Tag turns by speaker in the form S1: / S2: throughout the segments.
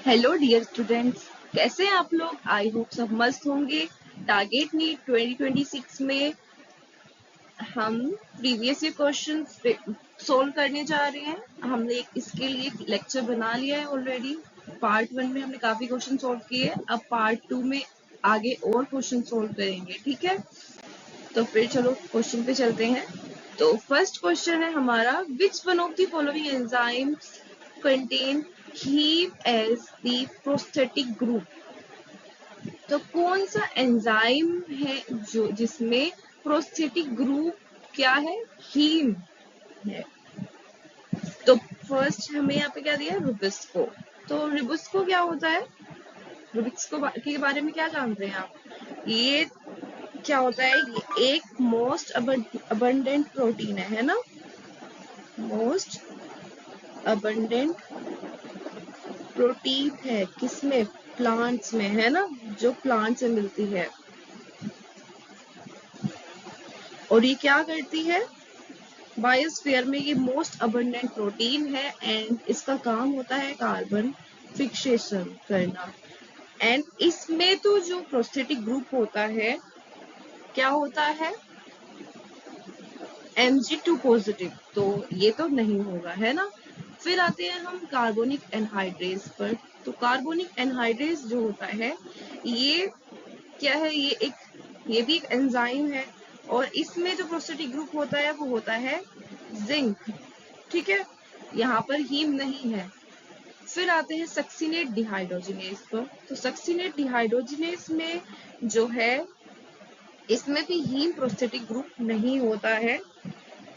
S1: Hello dear students, कैसे हैं आप लोग। आई होप सब मस्त होंगे। टारगेट नीट 2026 में हम प्रीवियस ईयर क्वेश्चन सोल्व करने जा रहे हैं। हमने इसके लिए लेक्चर बना लिया है ऑलरेडी। पार्ट 1 में हमने काफी क्वेश्चन सोल्व किए, अब पार्ट 2 में आगे और क्वेश्चन सोल्व करेंगे। ठीक है, तो फिर चलो क्वेश्चन पे चलते हैं। तो फर्स्ट क्वेश्चन है हमारा, which one of the following enzymes contain heme as the prosthetic group. तो कौन सा एंजाइम है जो जिसमें प्रोस्थेटिक ग्रुप क्या है, हीम है। तो फर्स्ट हमें यहाँ पे क्या दिया है, रुबिस्को। तो रुबिस्को क्या होता है, रुबिस्को के बारे में क्या जानते हैं आप। ये क्या होता है, ये एक मोस्ट अबंडेंट प्रोटीन है ना, मोस्ट अबंडेंट प्रोटीन है किसमें, प्लांट्स में, है ना, जो प्लांट से मिलती है। और ये क्या करती है, बायोस्फीयर में ये मोस्ट अबंडेंट प्रोटीन है एंड इसका काम होता है कार्बन फिक्सेशन करना। एंड इसमें तो जो प्रोस्थेटिक ग्रुप होता है क्या होता है, Mg2 पॉजिटिव, तो ये तो नहीं होगा, है ना। फिर आते हैं हम कार्बोनिक एनहाइड्रेस पर। तो कार्बोनिक एनहाइड्रेस जो होता है ये क्या है, ये भी एक एंजाइम है और इसमें जो प्रोस्थेटिक ग्रुप होता है वो होता है जिंक। ठीक है, यहाँ पर हीम नहीं है। फिर आते हैं सक्सिनेट डिहाइड्रोजिनेस पर। तो सक्सिनेट डिहाइड्रोजिनेस में जो है इसमें भी हीम प्रोस्थेटिक ग्रुप नहीं होता है।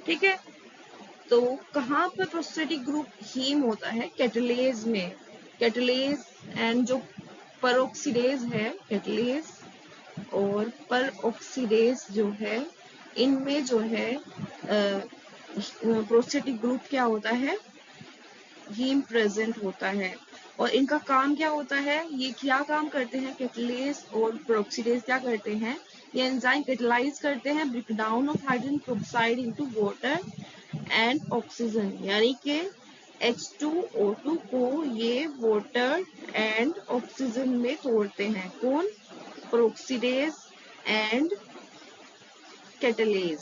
S1: ठीक है, तो कहाँ पर प्रोस्थेटिक ग्रुप हीम होता है, कैटलेज में। कैटलेज एंड जो परऑक्सीडेज है, कैटलेज और परऑक्सीडेज जो है, इनमें जो है प्रोस्थेटिक ग्रुप क्या होता है, हीम प्रेजेंट होता है। और इनका काम क्या होता है, ये क्या काम करते हैं, कैटलेज और परऑक्सीडेज क्या करते हैं, ये एंजाइम कैटलाइज करते हैं breakdown of hydrogen peroxide into water and oxygen, यानी कि H2O2 को ये वाटर एंड ऑक्सीजन में तोड़ते हैं। कौन, पेरोक्सीडेज एंड कैटलेज।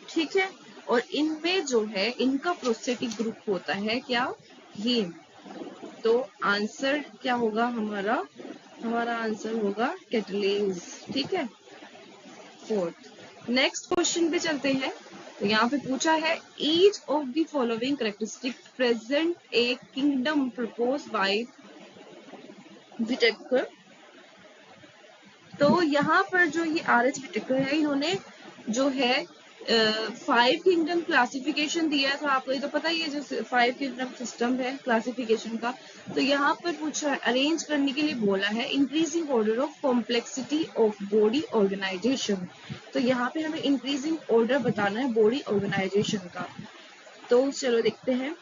S1: ठीक है, और इनमें जो है इनका प्रोस्थेटिक ग्रुप होता है क्या, हीम। तो आंसर क्या होगा हमारा, हमारा आंसर होगा कैटलेज। ठीक है, फोर्थ। नेक्स्ट क्वेश्चन पे चलते हैं। तो यहाँ पे पूछा है, each of the following characteristic present a kingdom propose by Whittaker. तो यहाँ पर जो ये RH विटेकर है, इन्होंने जो है 5 किंगडम क्लासिफिकेशन दिया था। आपको ये तो पता ही है, जो 5 किंगडम सिस्टम है क्लासिफिकेशन का। तो यहाँ पर पूछा है, अरेंज करने के लिए बोला है, increasing order of complexity of body organisation. तो यहाँ पे हमें इंक्रीजिंग ऑर्डर बताना है बॉडी ऑर्गेनाइजेशन का। तो चलो देखते हैं।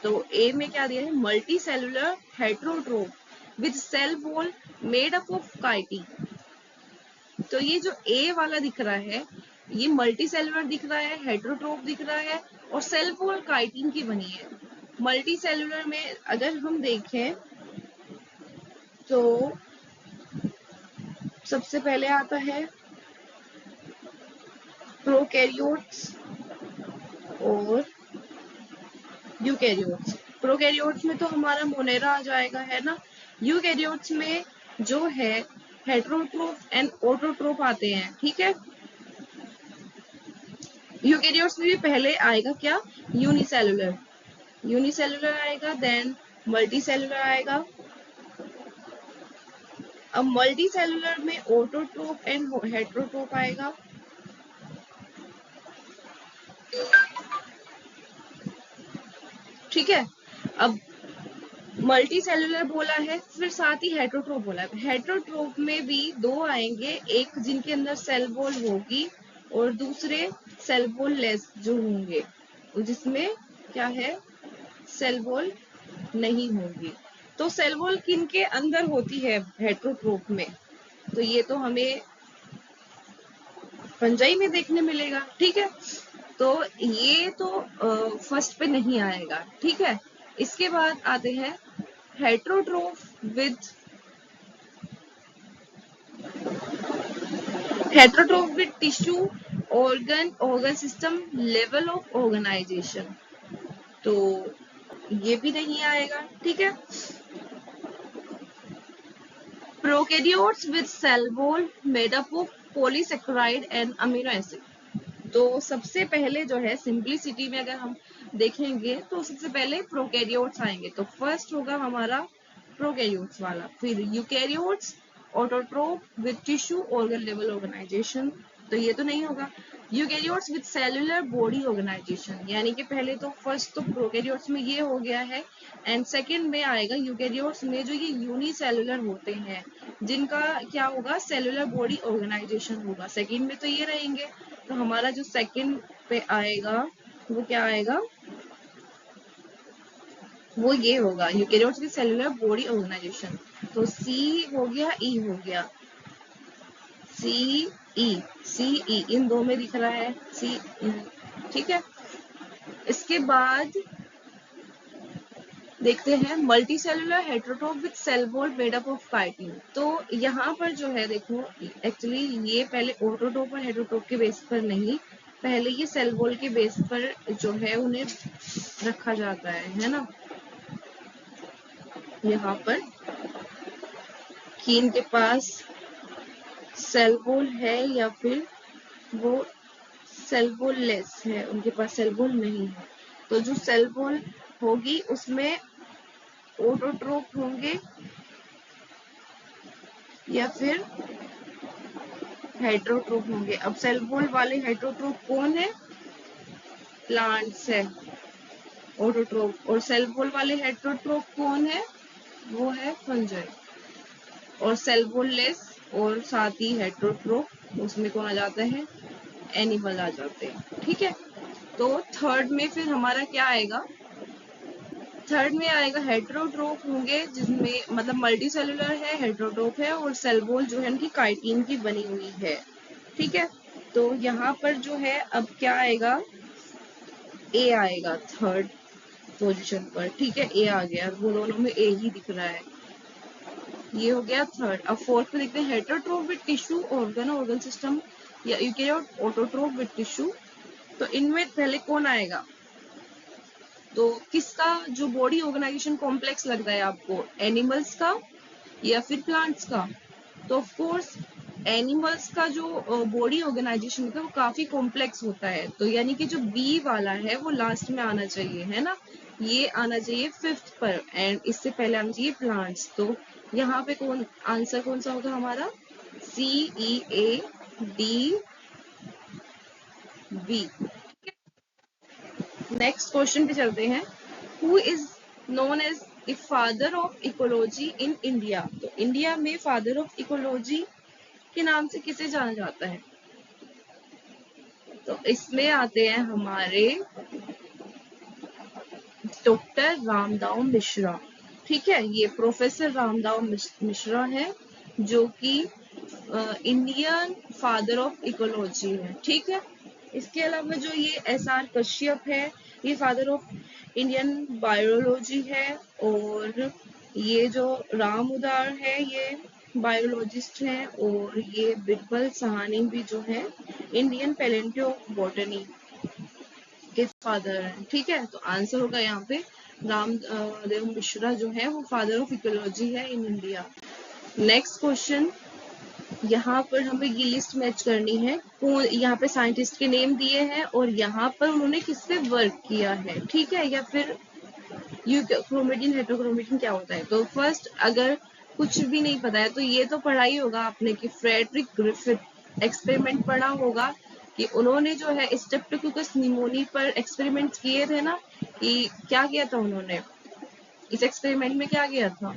S1: तो ए में क्या दिया है, multi cellular heterotroph with cell wall made up of chitin. तो ये जो ए वाला दिख रहा है, ये मल्टी सेलुलर दिख रहा है, हेट्रोट्रोफ दिख रहा है और सेल वॉल काइटिन की बनी है। मल्टी सेलुलर में अगर हम देखें तो सबसे पहले आता है प्रोकैरियोट्स और यूकैरियोट्स। प्रोकैरियोट्स में तो हमारा मोनेरा आ जाएगा, है ना। यूकैरियोट्स में जो है हेट्रोट्रोफ एंड ऑटोट्रोफ आते हैं। ठीक है, यूकैरियोट्स में भी पहले आएगा क्या, यूनिसेलुलर, यूनिसेलुलर आएगा, देन मल्टी सेलुलर आएगा। अब मल्टी सेलुलर में ऑटोट्रोफ एंड हेट्रोट्रोफ आएगा। ठीक है, अब मल्टी सेलुलर बोला है, फिर साथ ही हेट्रोट्रोफ बोला है। हेट्रोट्रोफ में भी दो आएंगे, एक जिनके अंदर सेल वॉल होगी और दूसरे सेल वॉल लेस जो होंगे, जिसमें क्या है, सेल वॉल नहीं होगी। तो सेल वॉल किन के अंदर होती है हेट्रोट्रोफ में, तो ये तो हमें फंजाई में देखने मिलेगा। ठीक है, तो ये तो फर्स्ट पे नहीं आएगा। ठीक है, इसके बाद आते हैं हेट्रोट्रोफ with heterotroph with tissue, organ system, level of organization। तो ये भी नहीं आएगा, ठीक है। Prokaryotes with cell wall made up of polysaccharide and amino acid. तो सबसे पहले जो है सिंपलिसिटी में अगर हम देखेंगे तो सबसे पहले प्रोकैरियोट्स आएंगे। तो फर्स्ट होगा हमारा प्रोकैरियोट्स वाला, फिर eukaryotes autotroph with tissue organ level organisation, तो ये तो नहीं होगा। Eukaryotes with cellular body organisation, यानी कि पहले तो फर्स्ट तो प्रोकैरियोट्स में ये हो गया है, एंड सेकंड में आएगा यूकैरियोट्स में जो ये यूनिसेलुलर होते हैं, जिनका क्या होगा, सेलुलर बॉडी ऑर्गेनाइजेशन होगा। सेकंड में तो ये रहेंगे, तो हमारा जो सेकंड पे आएगा वो क्या आएगा, वो ये होगा eukaryotes with cellular body organisation. तो सी हो गया, ई हो गया, सी ई इन दो में दिख रहा है सी, ठीक है। इसके बाद देखते हैं multi cellular heterotroph with cell wall made up of chitin. तो यहाँ पर जो है देखो, एक्चुअली ये पहले ऑटोट्रोफ और हेटरोट्रोफ के बेस पर नहीं, पहले ये सेल वॉल के बेस पर जो है उन्हें रखा जाता है ना। यहाँ पर कि इनके पास सेल वॉल है या फिर वो सेल वॉल लेस है, उनके पास सेल वॉल नहीं है। तो जो सेल वॉल होगी उसमें ऑटोट्रोफ होंगे या फिर हेटरोट्रोफ होंगे। अब सेल वॉल वाले हेटरोट्रोफ कौन है, प्लांट्स है ऑटोट्रोफ, और सेल वॉल वाले हेटरोट्रोफ कौन है, वो है फंजाई। और सेल वॉल लेस और साथ ही हेटरोट्रोफ उसमें कौन आ जाता है, एनिमल आ जाते हैं, ठीक है। तो थर्ड में फिर हमारा क्या आएगा, थर्ड में आएगा हेटरोट्रोफ होंगे, जिसमें मतलब मल्टी सेलुलर है, हेटरोट्रोफ है, और सेल वॉल जो है उनकी काइटिन की बनी हुई है, ठीक है। तो यहाँ पर जो है अब क्या आएगा, ए आएगा थर्ड पोजीशन पर, ठीक है, ए आ गया, वो दोनों में ए ही दिख रहा है, ये हो गया थर्ड। अब फोर्थ में देखते हैं हेटरोट्रोफ विद टिश्यू ऑर्गन सिस्टम या यूकैरियोट ऑटोट्रोफ विद टिश्यू। तो इनमें पहले कौन आएगा, तो किसका जो बॉडी ऑर्गेनाइजेशन कॉम्प्लेक्स लग रहा है आपको, एनिमल्स का या फिर प्लांट्स का। तो ऑफ कोर्स एनिमल्स का जो बॉडी ऑर्गेनाइजेशन होता है वो काफी कॉम्प्लेक्स होता है, तो यानी कि जो बी वाला है वो लास्ट में आना चाहिए, है ना, ये आना चाहिए फिफ्थ पर, एंड इससे पहले आना चाहिए प्लांट्स। तो यहाँ पे कौन आंसर कौन सा होगा हमारा, C E A D B. Next question पे चलते हैं, who is known as the father of ecology in India. तो इंडिया में फादर ऑफ इकोलॉजी के नाम से किसे जाना जाता है, तो इसमें आते हैं हमारे डॉक्टर रामदाव मिश्रा, ठीक है, ये प्रोफेसर रामदाव मिश्रा है जो कि इंडियन फादर ऑफ इकोलॉजी है, ठीक है। इसके अलावा जो ये एस आर कश्यप है, ये फादर ऑफ इंडियन बायोलॉजी है, और ये जो राम उदार है ये बायोलॉजिस्ट हैं, और ये बिरबल सहानी भी जो है इंडियन पैलेंटियो बॉटनी के फादर हैं, ठीक है। तो आंसर होगा यहाँ पे राम देव मिश्रा जो है वो फादर ऑफ इकोलॉजी है इन इंडिया। नेक्स्ट क्वेश्चन, यहाँ पर हमें ये लिस्ट मैच करनी है, कौन यहाँ पे साइंटिस्ट के नेम दिए हैं और यहाँ पर उन्होंने किस पे वर्क किया है, ठीक है, या फिर क्रोमेटिन हेट्रोक्रोमेटिन क्या होता है। तो फर्स्ट अगर कुछ भी नहीं पता है तो ये तो पढ़ा ही होगा आपने कि फ्रेडरिक ग्रिफिथ एक्सपेरिमेंट पढ़ा होगा कि उन्होंने जो है स्ट्रेप्टोकोकस निमोनी पर एक्सपेरिमेंट किए थे ना, कि क्या किया था उन्होंने इस एक्सपेरिमेंट में, क्या किया था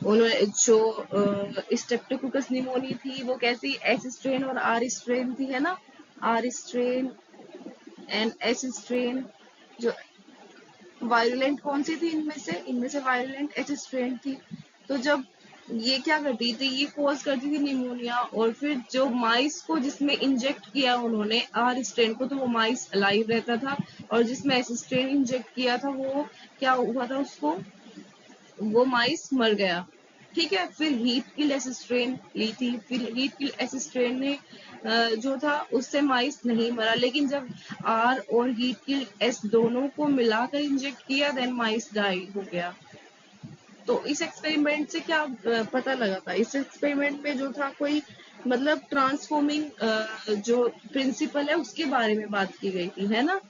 S1: उन्होंने, जो स्ट्रेप्टोकोकस निमोनी थी वो कैसी, एस स्ट्रेन और आर स्ट्रेन थी, है ना, R strain and S strain. जो वायरुलेंट कौन सी थी इनमें से वायरुलेंट एच स्ट्रेन थी। तो जब ये क्या करती थी, ये कॉज करती थी निमोनिया, और फिर जो माइस को जिसमें इंजेक्ट किया उन्होंने आर स्ट्रेन को, तो वो माइस अलाइव रहता था, और जिसमें एस स्ट्रेन इंजेक्ट किया था वो क्या हुआ था उसको, वो माइस मर गया। ठीक है, फिर हीट किल एस स्ट्रेन ली थी, फिर हीट किल एस स्ट्रेन ने जो था उससे माइस नहीं मरा, लेकिन जब आर और हीट किल एस दोनों को मिलाकर इंजेक्ट किया देन माइस डाई हो गया। तो इस एक्सपेरिमेंट से क्या पता लगा था, इस एक्सपेरिमेंट में जो था कोई मतलब ट्रांसफॉर्मिंग जो प्रिंसिपल है उसके बारे में बात की गई थी, है ना,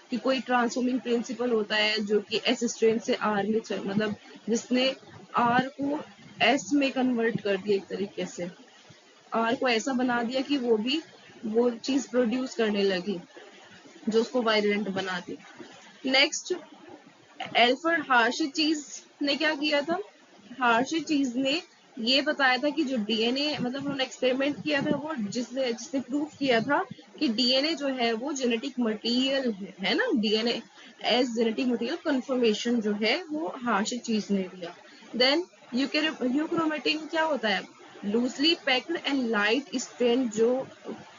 S1: कि कोई ट्रांसफॉर्मिंग प्रिंसिपल होता है जो कि एस स्ट्रेन से आर में मतलब जिसने आर को एस में कन्वर्ट कर दिया, एक तरीके से आर को ऐसा बना दिया कि वो भी वो चीज प्रोड्यूस करने लगी जो उसको वायलेंट बना दी। नेक्स्ट, एल्फ्रेड हार्शचीज ने क्या किया था, हार्शचीज ने ये बताया था कि जो डीएनए मतलब उन्होंने एक्सपेरिमेंट किया था वो जिसने जिसने प्रूव किया था कि डीएनए जो है वो जेनेटिक मटेरियल है ना, DNA as genetic material conformation जो है वो हार्शचीज ने दिया। देन यूक्रोमेटिन क्या होता है, loosely packed and light strain जो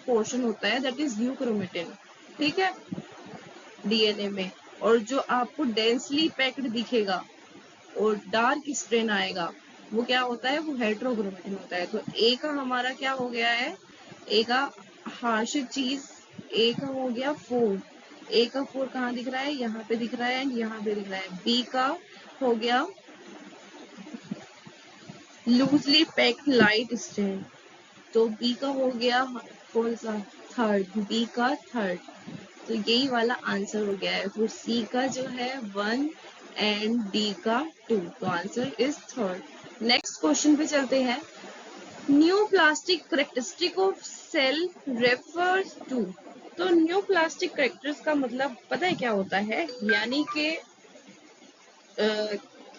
S1: पोर्शन होता है दैट इज यूक्रोमेटिन, ठीक है, डीएनए में। और जो आपको डेंसली पैक्ड दिखेगा और डार्क स्ट्रेन आएगा वो क्या होता है, वो हेट्रोक्रोमेटिन होता है। तो ए का हमारा क्या हो गया है, ए का हार्श चीज, ए का हो गया 4, ए का 4 कहाँ दिख रहा है, यहाँ पे दिख रहा है एंड यहाँ पे दिख रहा है। बी का हो गया लूजली पैक्ड लाइट स्ट्रेन, तो बी का हो गया कौन सा, थर्ड, बी का थर्ड, तो यही वाला आंसर हो गया है। फिर सी का जो है 1 एंड डी का 2, तो answer is third. Next question पे चलते हैं। Neoplastic characteristic of cell refers to, तो न्यू प्लास्टिक करेक्टर्स का मतलब पता है क्या होता है, यानी कि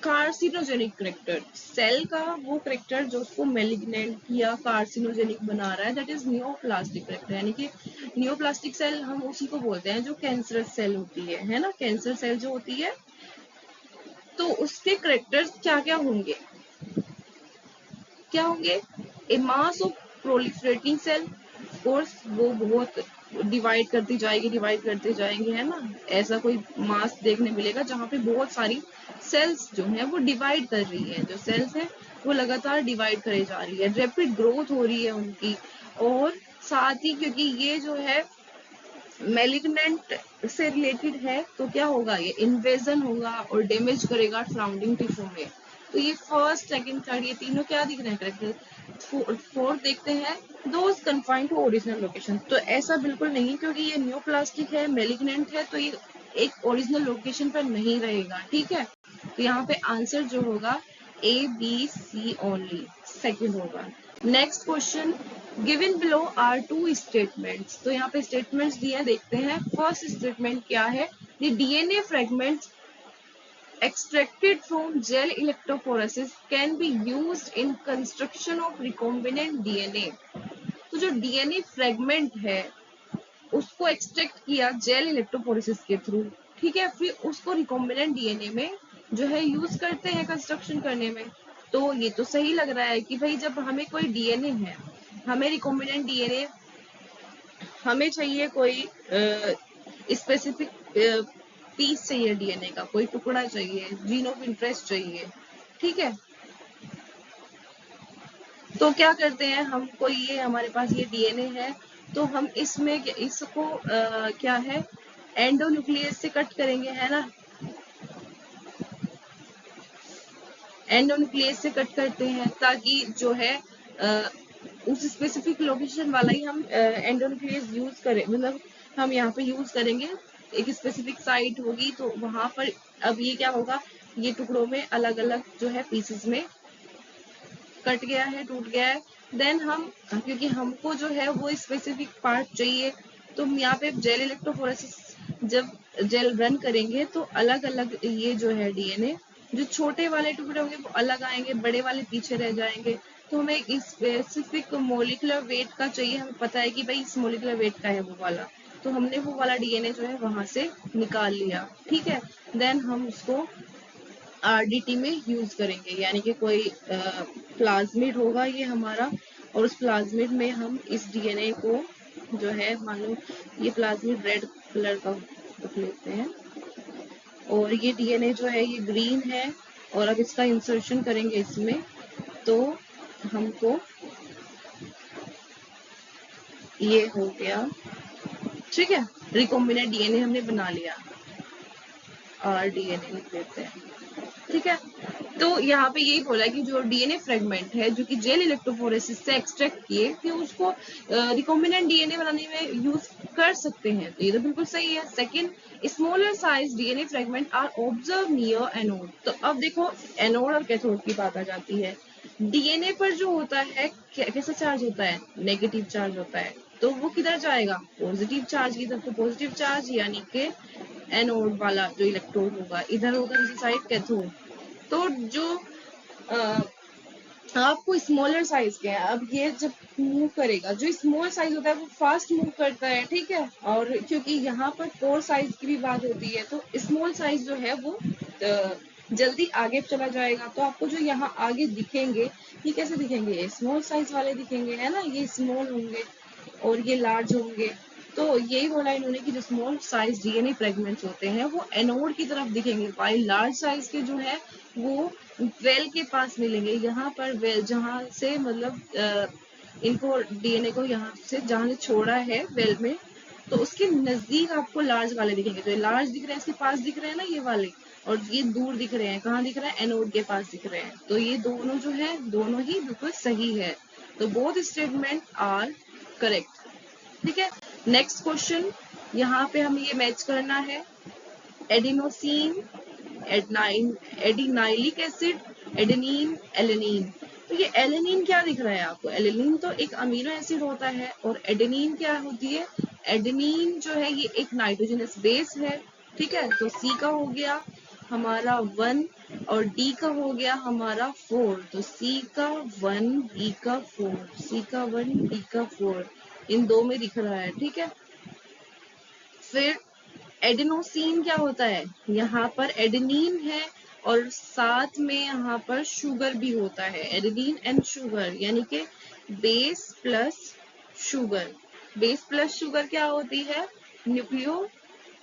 S1: कार्सिनोजेनिक करेक्टर, सेल का वो करेक्टर जो उसको मेलिग्नेंट या कार्सिनोजेनिक बना रहा है दैट इज नियोप्लास्टिक करेक्टर, यानी कि नियोप्लास्टिक सेल हम उसी को बोलते हैं जो कैंसर सेल होती है ना, कैंसर सेल जो होती है तो उसके करेक्टर्स क्या क्या होंगे, क्या होंगे, a mass of proliferating cell, course वो बहुत डिवाइड करती जाएगी, डिवाइड करते जाएंगे, है ना, ऐसा कोई मास देखने मिलेगा जहाँ पे बहुत सारी सेल्स जो है वो डिवाइड कर रही है, जो सेल्स है वो लगातार डिवाइड करे जा रही है, रैपिड ग्रोथ हो रही है उनकी, और साथ ही क्योंकि ये जो है मेलिग्नेंट से रिलेटेड है तो क्या होगा, ये इन्वेजन होगा और डैमेज करेगा सराउंडिंग टिश्यू में। तो ये फर्स्ट सेकंड थर्ड ये तीनों क्या दिख रहे हैं करेक्टर। फोर्थ देखते हैं, those confined to original location, तो ऐसा बिल्कुल नहीं, क्योंकि ये न्यूप्लास्टिक है मेलिग्नेंट है तो ये एक ओरिजिनल लोकेशन पर नहीं रहेगा, ठीक है। तो यहाँ पे आंसर जो होगा A B C only, second होगा। Next question, given below are two statements, तो यहाँ पे स्टेटमेंट्स दिए हैं, देखते हैं। फर्स्ट स्टेटमेंट क्या है, the DNA fragments extracted from gel electrophoresis can be used in construction of recombinant DNA, तो जो डीएनए फ्रेगमेंट है उसको एक्सट्रैक्ट किया जेल इलेक्ट्रोफोरेसिस के थ्रू, ठीक है, फिर उसको रिकॉम्बिनेंट डीएनए में जो है यूज करते हैं कंस्ट्रक्शन करने में। तो ये तो सही लग रहा है कि भाई जब हमें कोई डीएनए है, हमें रिकॉम्बिनेंट डीएनए हमें चाहिए, कोई स्पेसिफिक पीस चाहिए डीएनए का, कोई टुकड़ा चाहिए, जीन ऑफ इंटरेस्ट चाहिए, ठीक है। तो क्या करते हैं, हमको ये हमारे पास ये डीएनए है तो हम इसमें इसको क्या है एंडोन्यूक्लियस से कट करेंगे, है ना, एंडोन्यूक्लियस से कट करते हैं ताकि जो है उस स्पेसिफिक लोकेशन वाला ही हम एंडोन्यूक्लियस यूज करें, मतलब हम यहाँ पे यूज करेंगे, एक स्पेसिफिक साइट होगी तो वहां पर अब ये क्या होगा, ये टुकड़ों में अलग अलग जो है पीसेस में कट गया है, टूट गया है। देन हम क्योंकि हमको जो है वो स्पेसिफिक पार्ट चाहिए तो हम यहाँ पे जेल इलेक्ट्रोफोरेसिस जब जेल रन करेंगे तो अलग अलग ये जो है डीएनए जो छोटे वाले टुकड़े होंगे वो अलग आएंगे, बड़े वाले पीछे रह जाएंगे। तो हमें एक स्पेसिफिक मोलिकुलर वेट का चाहिए, हमें पता है कि भाई इस मोलिकुलर वेट का है वो वाला, तो हमने वो वाला डीएनए जो है वहां से निकाल लिया, ठीक है। देन हम उसको आरडीटी में यूज करेंगे, यानी कि कोई प्लाज्मिड होगा ये हमारा, और उस प्लाज्मिड में हम इस डीएनए को जो है, मान लो ये प्लाज्मिड रेड कलर का रख लेते हैं और ये डीएनए जो है ये ग्रीन है, और अब इसका इंसर्शन करेंगे इसमें, तो हमको ये हो गया, ठीक है। रिकॉम्बिनेंट डीएनए हमने बना लिया, RDNA लिख देते हैं, ठीक है। तो यहाँ पे यही बोला कि जो डीएनए फ्रेगमेंट है जो कि जेल इलेक्ट्रोफोरेसिस से एक्सट्रैक्ट किए कि उसको रिकॉम्बिनेंट डीएनए बनाने में यूज कर सकते हैं, तो ये तो बिल्कुल सही है। Second, smaller size DNA fragment are observe near anode. तो अब देखो एनोड और कैथोड की बात आ जाती है। डीएनए पर जो होता है कैसा चार्ज होता है, नेगेटिव चार्ज होता है, तो वो किधर जाएगा, पॉजिटिव चार्ज की तरफ। तो पॉजिटिव चार्ज यानी कि एनोड वाला जो इलेक्ट्रोड होगा इधर होगा, दूसरी साइड कैथोड। तो जो आपको स्मॉलर साइज के है, अब ये जब मूव करेगा, जो स्मॉल साइज होता है वो फास्ट मूव करता है, ठीक है। और क्योंकि यहाँ पर पोर साइज की भी बात होती है, तो स्मॉल साइज जो है वो जल्दी आगे चला जाएगा। तो आपको जो यहाँ आगे दिखेंगे, ये कैसे दिखेंगे, स्मॉल साइज वाले दिखेंगे, है ना, ये स्मॉल होंगे और ये लार्ज होंगे। तो यही बोला इन्होंने कि जो स्मॉल साइज डीएनए फ्रेगमेंट्स होते हैं वो एनोड की तरफ दिखेंगे, वाइल लार्ज साइज के जो है वो वेल के पास मिलेंगे। यहाँ पर वेल जहाँ से मतलब इनको डीएनए को यहाँ से जहाँ से छोड़ा है वेल में, तो उसके नजदीक आपको लार्ज वाले दिखेंगे। जो लार्ज दिख रहे हैं इसके पास दिख रहे हैं ना ये वाले, और ये दूर दिख रहे हैं, कहाँ दिख रहा है, एनोड के पास दिख रहे हैं। तो ये दोनों जो है दोनों ही बिल्कुल सही है। तो बोथ स्टेटमेंट आर करेक्ट, ठीक है। नेक्स्ट क्वेश्चन, यहाँ पे हमें ये मैच करना है adenosine, adenylic acid, adenine, alanine. तो ये एलेनिन क्या दिख रहा है आपको, एलेनिन तो एक अमीनो एसिड होता है, और एडेनिन क्या होती है, एडेनिन जो है ये एक नाइट्रोजनस बेस है, ठीक है। तो सी का हो गया हमारा 1 और डी का हो गया हमारा 4। तो सी का 1 डी का 4, सी का 1 डी का 4 इन दो में दिख रहा है, ठीक है। फिर एडेनोसिन क्या होता है, यहाँ पर एडेनिन है और साथ में यहाँ पर शुगर भी होता है, एडेनिन एंड शुगर, यानी कि base plus sugar. Base plus sugar क्या होती है,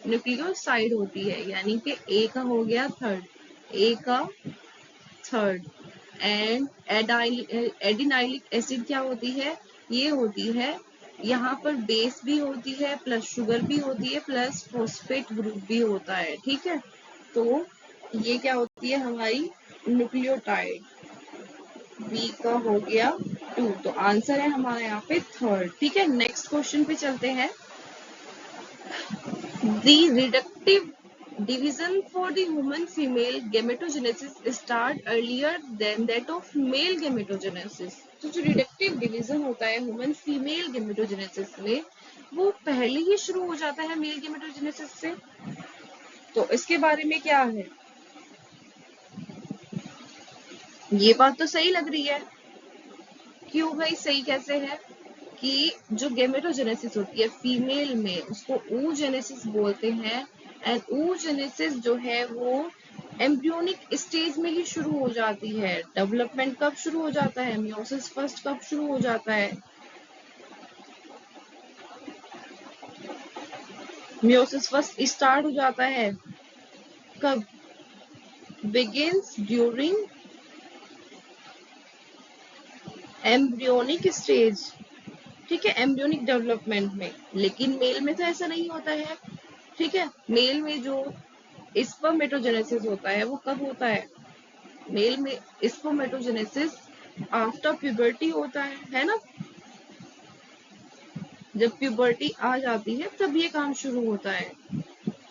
S1: न्यूक्लियोसाइड होती है, यानी कि ए का हो गया थर्ड, ए का थर्ड। एंड एडिनाइलिक एसिड क्या होती है, ये होती है यहाँ पर बेस भी होती है प्लस शुगर भी होती है प्लस फॉस्फेट ग्रुप भी होता है, ठीक है। तो ये क्या होती है हमारी न्यूक्लियोटाइड, बी का हो गया 2। तो आंसर है हमारा यहाँ पे थर्ड, ठीक है। नेक्स्ट क्वेश्चन पे चलते हैं। The reductive division for the human female gametogenesis start earlier than that of male gametogenesis. तो जो रिडक्टिव डिवीजन होता है ह्यूमन फीमेल गेमेटोजेनेसिस में, वो पहले ही शुरू हो जाता है मेल गेमेटोजेनेसिस से। तो इसके बारे में क्या है, ये बात तो सही लग रही है। क्यों भाई, सही कैसे है कि जो गेमेटोजेनेसिस होती है फीमेल में उसको oogenesis बोलते हैं। एंड oogenesis जो है वो एम्ब्रियोनिक स्टेज में ही शुरू हो जाती है। डेवलपमेंट कब शुरू हो जाता है, मियोसिस फर्स्ट कब शुरू हो जाता है, मियोसिस फर्स्ट स्टार्ट हो जाता है कब, बिगिंस ड्यूरिंग एम्ब्रियोनिक स्टेज, ठीक है, एम्ब्रियोनिक डेवलपमेंट में। लेकिन मेल में तो ऐसा नहीं होता है, ठीक है। मेल में जो स्पर्मेटोजेनेसिस होता है वो कब होता है, मेल में स्पर्मेटोजेनेसिस आफ्टर प्यूबर्टी होता है ना। जब प्यूबर्टी आ जाती है तब ये काम शुरू होता है,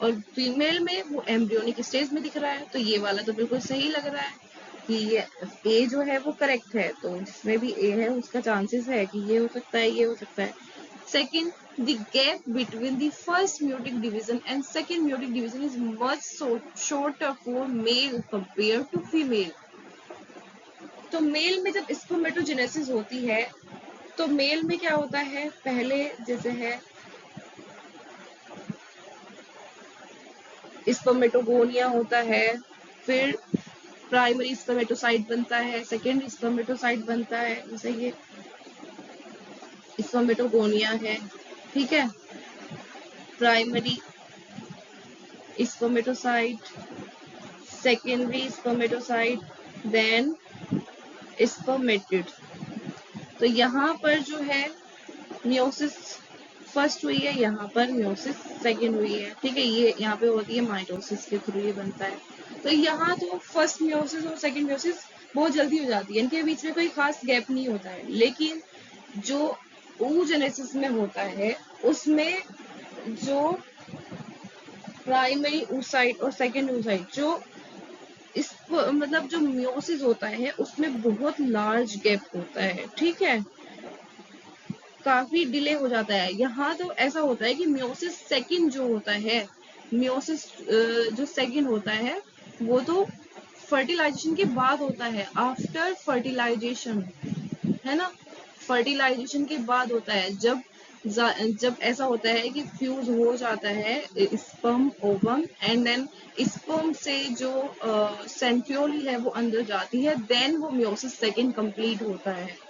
S1: और फीमेल में वो एम्ब्रियोनिक स्टेज में दिख रहा है। तो ये वाला तो बिल्कुल सही लग रहा है कि ये ए जो है वो करेक्ट है। तो जिसमें भी ए है उसका चांसेस है कि ये हो सकता है, ये हो सकता है। Second, the gap between the first meiotic division and second meiotic division is much shorter for male compared to female. तो मेल में जब स्पर्मेटोजेनेसिस होती है तो मेल में क्या होता है, पहले जैसे है स्पर्मेटोगोनिया होता है, फिर प्राइमरी स्पर्मेटोसाइट बनता है, सेकेंड स्पर्मेटोसाइट बनता है, जैसे ये स्पर्मेटोगोनिया है, ठीक है। Primary spermatocyte, secondary spermatocyte, then spermatid. तो यहाँ पर जो है मियोसिस फर्स्ट हुई है, यहाँ पर मियोसिस सेकेंड हुई है, ठीक है। ये यहाँ पे होती है माइटोसिस के थ्रू ये बनता है। तो यहाँ तो फर्स्ट मियोसिस और सेकेंड मियोसिस बहुत जल्दी हो जाती है, इनके बीच में कोई खास गैप नहीं होता है। लेकिन जो oogenesis में होता है उसमें जो प्राइमरी oocyte और सेकेंड oocyte जो इस मतलब जो मियोसिस होता है उसमें बहुत लार्ज गैप होता है, ठीक है, काफी डिले हो जाता है। यहाँ तो ऐसा होता है कि मियोसिस सेकंड जो होता है, मियोसिस जो सेकंड होता है वो तो फर्टिलाइजेशन के बाद होता है, आफ्टर फर्टिलाइजेशन, है ना। फर्टिलाइजेशन के बाद होता है, जब ऐसा होता है कि फ्यूज हो जाता है sperm ovum and then sperm से जो सेंट्रियोल है वो अंदर जाती है, देन वो मियोसिस सेकंड कंप्लीट होता है।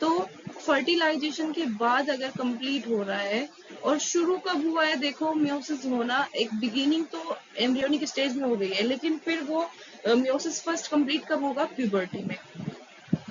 S1: तो फर्टिलाइजेशन के बाद अगर कंप्लीट हो रहा है, और शुरू कब हुआ है, देखो मियोसिस होना एक बिगिनिंग तो एम्ब्रियोनिक स्टेज में हो गई है, लेकिन फिर वो मियोसिस फर्स्ट कंप्लीट कब होगा, प्यूबर्टी में।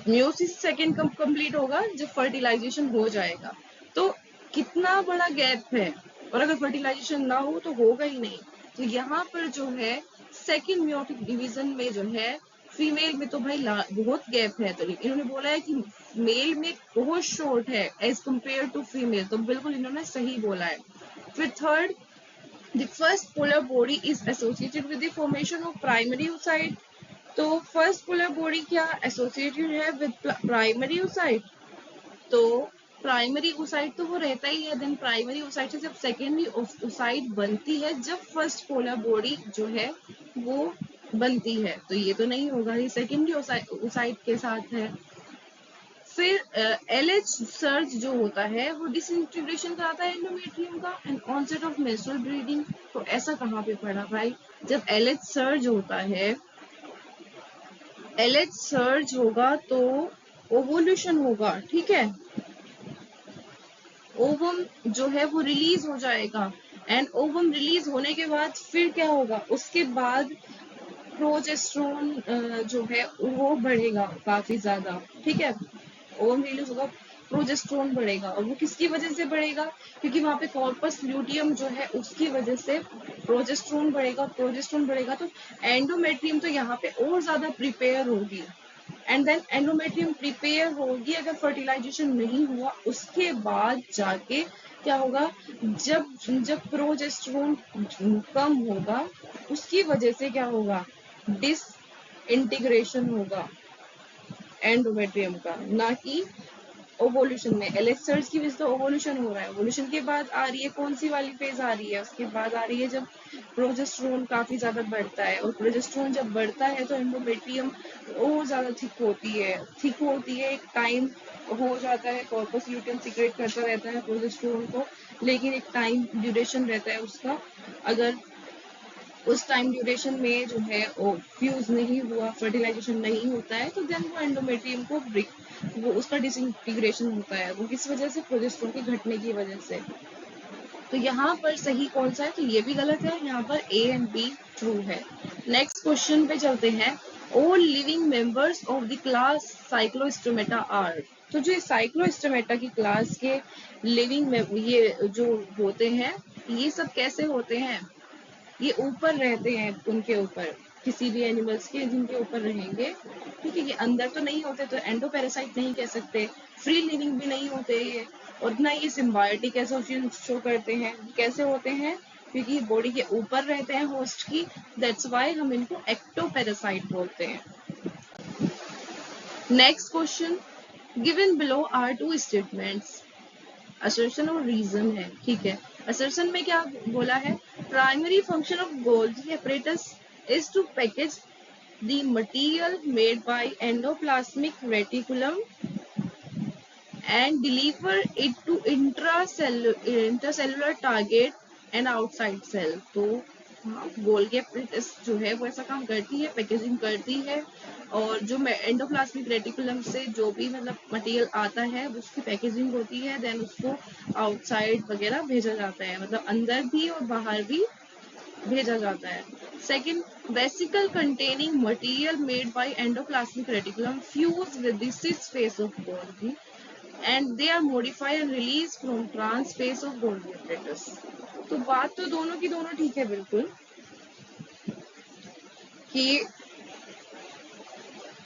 S1: मियोसिस सेकंड कब कंप्लीट होगा, जब फर्टिलाइजेशन हो जाएगा। तो कितना बड़ा गैप है, और अगर फर्टिलाइजेशन ना हो तो होगा ही नहीं। तो यहाँ पर जो है सेकंड मियोटिक डिवीजन में जो है फीमेल में तो भाई बहुत गैप है, तो इन्होंने बोला है कि मेल में बहुत शॉर्ट है एज कंपेयर टू फीमेल, तो बिल्कुल इन्होंने सही बोला है। फिर third, the first polar body is associated with the formation of primary oocyte। तो फर्स्ट पोलर बॉडी क्या एसोसिएटेड है विद प्राइमरी oocyte, तो प्राइमरी oocyte तो वो रहता ही है, देन प्राइमरी oocyte से जब सेकेंडरी oocyte बनती है, जब फर्स्ट पोलर बॉडी जो है वो बनती है, तो ये तो नहीं होगा, ये सेकेंडरी oocyte के साथ है। फिर LH सर्ज जो होता है वो डिसइंटीग्रेशन कराता है एंडोमेट्रियम का and onset of menstrual bleeding. तो ऐसा कहाँ पे पढ़ा भाई, जब LH सर्ज होता है, LH सर्ज होगा तो ओवोल्यूशन होगा, ठीक है, ओवम जो है वो रिलीज हो जाएगा, एंड ओवम रिलीज होने के बाद फिर क्या होगा, उसके बाद प्रोजेस्टेरोन जो है वो बढ़ेगा काफी ज्यादा, ठीक है, ओवम रिलीज होगा, प्रोजेस्टेरोन बढ़ेगा, और वो किसकी वजह से बढ़ेगा, क्योंकि वहां पे कॉर्पस ल्यूटियम जो है उसकी वजह से प्रोजेस्टेरोन बढ़ेगा, प्रोजेस्टेरोन बढ़ेगा तो एंडोमेट्रियम तो यहाँ पे और ज्यादा प्रिपेयर होगी, एंड देन एंडोमेट्रियम प्रिपेयर होगी, अगर फर्टिलाइजेशन नहीं हुआ उसके बाद जाके क्या होगा, जब जब प्रोजेस्टेरोन कम होगा उसकी वजह से क्या होगा, डिस इंटीग्रेशन होगा एंडोमेट्रियम का, ना कि ओवोल्यूशन में। LH सर्ज की वजह से ओवोल्यूशन हो रहा है, ओवोल्यूशन के बाद आ रही है कौन सी वाली फेज आ रही है, उसके बाद आ रही है जब प्रोजेस्टेरोन काफी ज्यादा बढ़ता है, और प्रोजेस्टेरोन जब बढ़ता है तो एंडोमेट्रियम और ज्यादा थिक होती है, एक टाइम हो जाता है, कॉर्पस ल्यूटियम सीक्रेट करता रहता है प्रोजेस्टेरोन को, लेकिन एक टाइम ड्यूरेशन रहता है उसका, अगर उस टाइम ड्यूरेशन में जो है वो फ्यूज नहीं हुआ, फर्टिलाइजेशन नहीं होता है, तो देन वो एंडोमेट्रियम को वो उसका डिसइंटीग्रेशन होता है, वो किस वजह से, प्रोजेस्टेरोन के घटने की वजह से। तो यहाँ पर सही कौन सा है, तो ये भी गलत है, यहाँ पर A एंड B ट्रू है। नेक्स्ट क्वेश्चन पे चलते हैं। All living members of the class Cyclostomata are. तो जो साइक्लोस्टोमेटा की क्लास के लिविंग में ये जो होते हैं, ये सब कैसे होते हैं, ये ऊपर रहते हैं, उनके ऊपर किसी भी एनिमल्स के जिनके ऊपर रहेंगे, ठीक है, ये अंदर तो नहीं होते, तो एंडोपैरासाइट नहीं कह सकते, फ्री लिविंग भी नहीं होते ये, और ना ये सिम्बायोटिक एसोसिएशन शो करते हैं, कैसे होते हैं, क्योंकि बॉडी के ऊपर रहते हैं होस्ट की, दैट्स व्हाई हम इनको एक्टोपैरासाइट बोलते हैं। Next question, given below are two statements, assertion और रीजन है, ठीक है। असर्शन में क्या बोला है, primary function of Golgi apparatus is to package the material made by endoplasmic reticulum and deliver it to intracellular target and outside cell। तो हाँ, गोल्गी apparatus जो है वो ऐसा काम करती है, पैकेजिंग करती है, और जो एंडोप्लाज्मिक रेटिकुलम से जो भी मतलब मटेरियल आता है उसकी पैकेजिंग होती है, देन उसको आउटसाइड वगैरह भेजा जाता है, मतलब अंदर भी और बाहर भी भेजा जाता है। Second, vesicle containing material made by endoplasmic reticulum fuse with the cis phase of Golgi and they are modified and released from trans phase of Golgi apparatus. तो बात तो दोनों की दोनों ठीक है बिल्कुल कि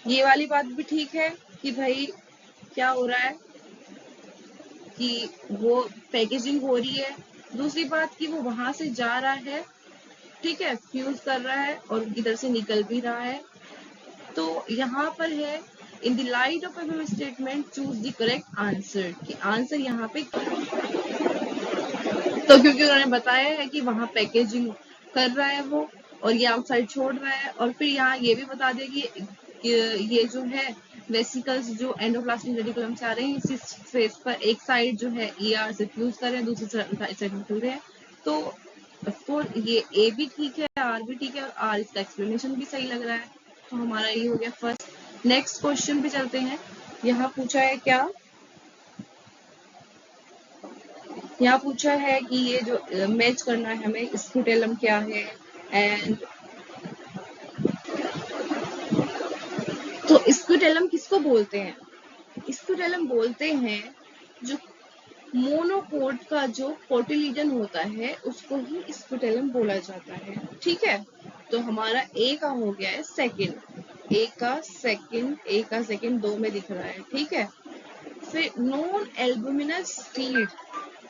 S1: ये वाली बात भी ठीक है कि भाई क्या हो रहा है कि वो पैकेजिंग हो रही है। दूसरी बात कि वो वहां से जा रहा है, ठीक है, फ्यूज कर रहा है और इधर से निकल भी रहा है। तो यहाँ पर है in the light of above statement choose the correct answer कि आंसर यहाँ पे तो क्योंकि उन्होंने बताया है कि वहां पैकेजिंग कर रहा है वो और ये आउटसाइड छोड़ रहा है और फिर यहाँ ये भी बता दे कि ये जो है वेसिकल्स जो एंडोप्लाज्मिक रेटिकुलम से आ रहे हैं इस फेस पर एक साइड जो है ईआर से फ्यूज कर रहे हैं, दूसरी साइड निकल रहे हैं। तो ऑफकोर्स ये ए भी ठीक है, आर भी ठीक है और आर इसका एक्सप्लेनेशन भी सही लग रहा है। तो हमारा ये हो गया फर्स्ट। नेक्स्ट क्वेश्चन पे चलते हैं। यहाँ पूछा है क्या, यहाँ पूछा है कि ये जो मैच करना है हमें स्क्रूटेलम क्या है एंड तो स्क्रूटेलम किसको बोलते हैं? स्क्रूटेलम बोलते हैं जो मोनोकोट का जो कोटिलीडन होता है उसको ही स्क्रूटेलम बोला जाता है। ठीक है, तो हमारा ए का हो गया है सेकंड, ए का सेकंड 2 में दिख रहा है। ठीक है, फिर नॉन एल्बुमिनस सीड,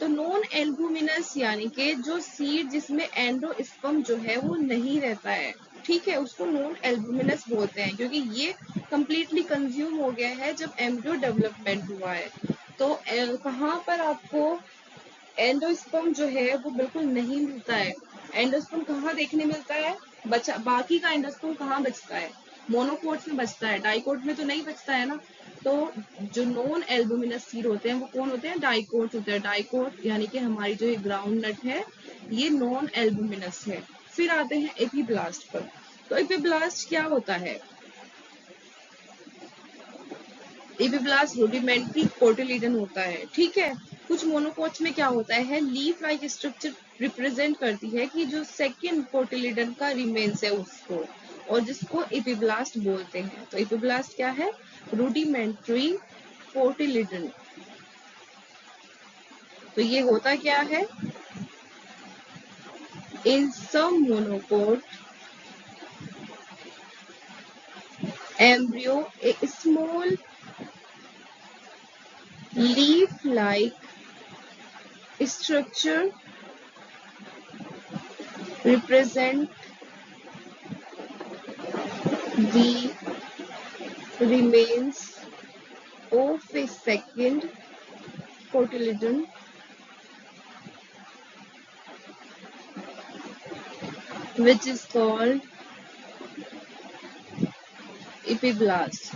S1: तो नॉन एल्बुमिनस यानी कि जो सीड जिसमें एंडोस्पर्म जो है वो नहीं रहता है, ठीक है, उसको नॉन एल्बुमिनस बोलते हैं क्योंकि ये कंप्लीटली कंज्यूम हो गया है जब एम्ब्रियो डेवलपमेंट हुआ है। तो कहाँ पर आपको एंडोस्पर्म जो है वो बिल्कुल नहीं मिलता है। एंडोस्पर्म कहाँ देखने मिलता है? बचा बाकी का एंडोस्पर्म कहाँ बचता है? मोनोकोट में बचता है, डाइकोट में तो नहीं बचता है ना। तो जो नॉन एल्बुमिनस सीड होते हैं वो कौन होते हैं? डाइकोट होते हैं। डाइकोट यानी कि हमारी जो ये ग्राउंड नट है ये नॉन एल्बुमिनस है। फिर आते हैं एपीब्लास्ट पर। तो एपीब्लास्ट क्या होता है? एपीब्लास्ट रुडिमेंट्री कोटिलीडन होता है। ठीक है, कुछ मोनोकोट्स में क्या होता है, लीफ लाइक स्ट्रक्चर रिप्रेजेंट करती है कि जो सेकंड कोटिलीडन का रिमेन्स है उसको, और जिसको एपीब्लास्ट बोलते हैं। तो एपीब्लास्ट क्या है? रुडिमेंट्री कोटिलीडन। तो ये होता क्या है? In some monocot embryo a small leaf like structure represent the remains of a second cotyledon which is called epiblast.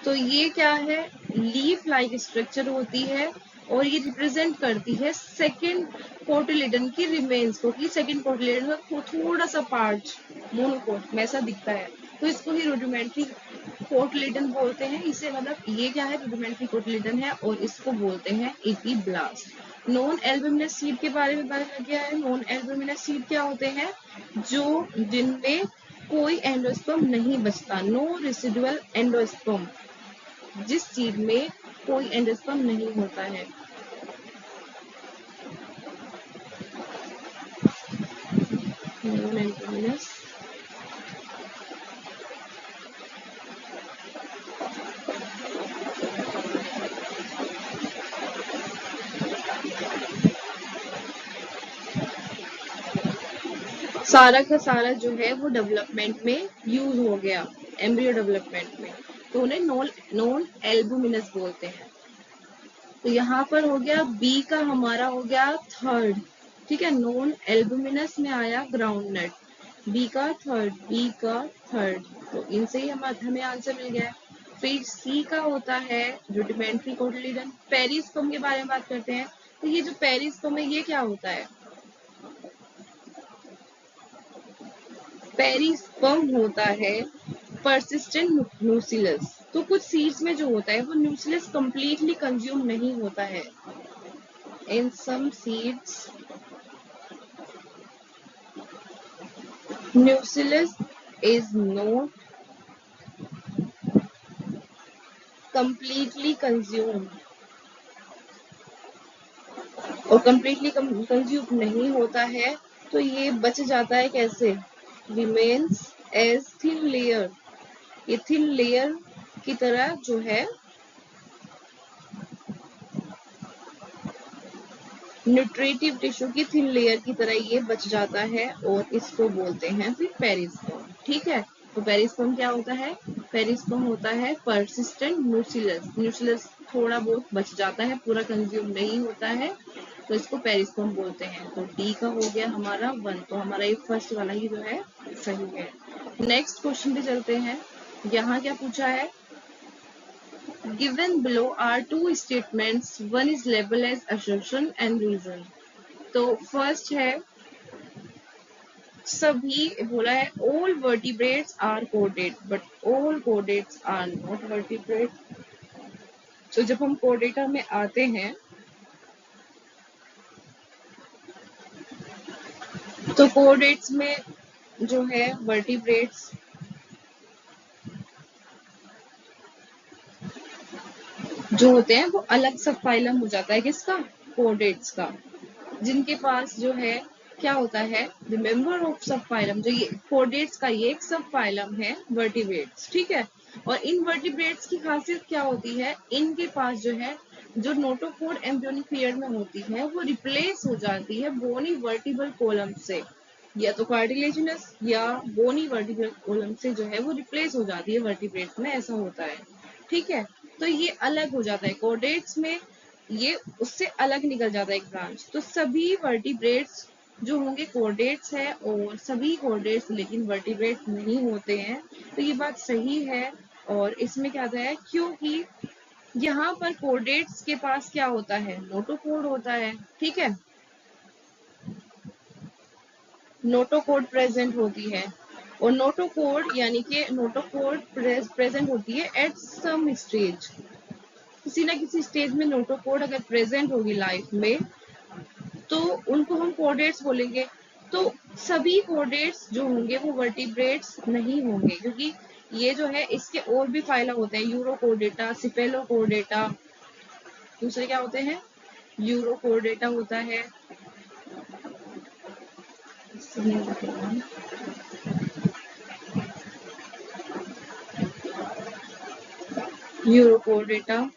S1: तो ये क्या है? लीफ लाइक स्ट्रक्चर होती है और ये रिप्रेजेंट करती है सेकेंड कोटिलीडन की रिमेन्स को, कि सेकेंड कोटिलीडन का थोड़ा सा पार्ट मोनोकोट में ऐसा दिखता है, तो इसको ही रुडिमेंट्री कोटिलीडन बोलते हैं। इसे मतलब ये क्या है? रुडिमेंट्री कोटिलीडन है और इसको बोलते हैं एपीब्लास्ट। नॉन एल्बुमिनस सीड के बारे में बात किया है। नॉन एल्बुमिनस सीड क्या होते हैं? जो जिनमें कोई एंडोस्पर्म नहीं बचता, नो रेसिडुअल एंडोस्पर्म, जिस सीड में कोई एंडोस्पर्म नहीं होता है। नॉन एल्बुमिनस सारा का सारा जो है वो डेवलपमेंट में यूज हो गया, एम्ब्रियो डेवलपमेंट में, तो उन्हें नॉन एल्बुमिनस बोलते हैं। तो यहाँ पर हो गया बी का हमारा हो गया थर्ड। ठीक है, नॉन एल्बुमिनस में आया ग्राउंड नट, बी का थर्ड, तो इनसे ही हमें आंसर मिल गया है। फिर सी का होता है रुडिमेंट्री कोटिलीडन। पेरिस्पर्म के बारे में बात करते हैं। तो ये जो पेरिस्पर्म है ये क्या होता है? पेरिस्पर्म होता है परसिस्टेंट न्यूक्लियस। तो कुछ सीड्स में जो होता है वो न्यूक्लियस कंप्लीटली कंज्यूम नहीं होता है। In some seeds Nucellus is not completely consumed और completely consumed नहीं होता है, तो ये बच जाता है कैसे? Remains as thin layer, ये thin layer की तरह जो है न्यूट्रिटिव टिश्यू की थिन लेयर की तरह ये बच जाता है और इसको बोलते हैं फिर पेरिस्पर्म। ठीक है, तो पेरिस्पर्म क्या होता है? पेरिस्पर्म होता है परसिस्टेंट न्यूक्लियस। न्यूक्लियस थोड़ा बहुत बच जाता है, पूरा कंज्यूम नहीं होता है, तो इसको पेरिस्पर्म बोलते हैं। तो डी का हो गया हमारा 1, तो हमारा ये फर्स्ट वाला ही जो है सही है। नेक्स्ट क्वेश्चन पे चलते हैं। यहाँ क्या पूछा है? Given below are two statements. One is labeled as assertion and reason. तो फर्स्ट है सभी बोला है all vertebrates are coded but all chordates are not vertebrate. तो जब हम कोडेटा में आते हैं तो कोडेट्स में जो है वर्टिब्रेट्स जो होते हैं वो अलग सब फाइलम हो जाता है किसका? कोडेट्स का, जिनके पास जो है क्या होता है? द मेंबर ऑफ सब फाइलम, जो ये कोडेट्स का ये एक सब फाइलम है वर्टिब्रेट्स। ठीक है, और इन वर्टिब्रेट्स की खासियत क्या होती है? इनके पास जो है जो नोटोकोड एम्ब्रियोनिक पीरियड में होती है वो रिप्लेस हो जाती है बोनी वर्टिब्रल कॉलम से, या तो कार्टिलेजिनस या बोनी वर्टिब्रल कॉलम से जो है वो रिप्लेस हो जाती है वर्टिब्रेट्स में, ऐसा होता है। ठीक है, तो ये अलग हो जाता है कोडेट्स में, ये उससे अलग निकल जाता है एक ब्रांच। तो सभी वर्टिब्रेट्स जो होंगे कोडेट्स है और सभी कोडेट्स लेकिन वर्टिब्रेट्स नहीं होते हैं, तो ये बात सही है। और इसमें क्या आता है? क्योंकि यहाँ पर कोडेट्स के पास क्या होता है? नोटोकोड होता है। ठीक है, नोटोकोड प्रेजेंट होती है, और नोटोकोड यानी कि नोटोकोड प्रेजेंट होती है एट सम स्टेज, किसी ना किसी स्टेज में नोटोकोड अगर प्रेजेंट होगी लाइफ में तो उनको हम कोडेट्स बोलेंगे। तो सभी कोडेट्स जो होंगे वो वर्टिब्रेट्स नहीं होंगे, क्योंकि ये जो है इसके और भी फाइला होते हैं, यूरोकोडेटा, सिफेलोकोडेटा, दूसरे क्या होते हैं? यूरोकोडेटा होता है, यूरोकोडेटा,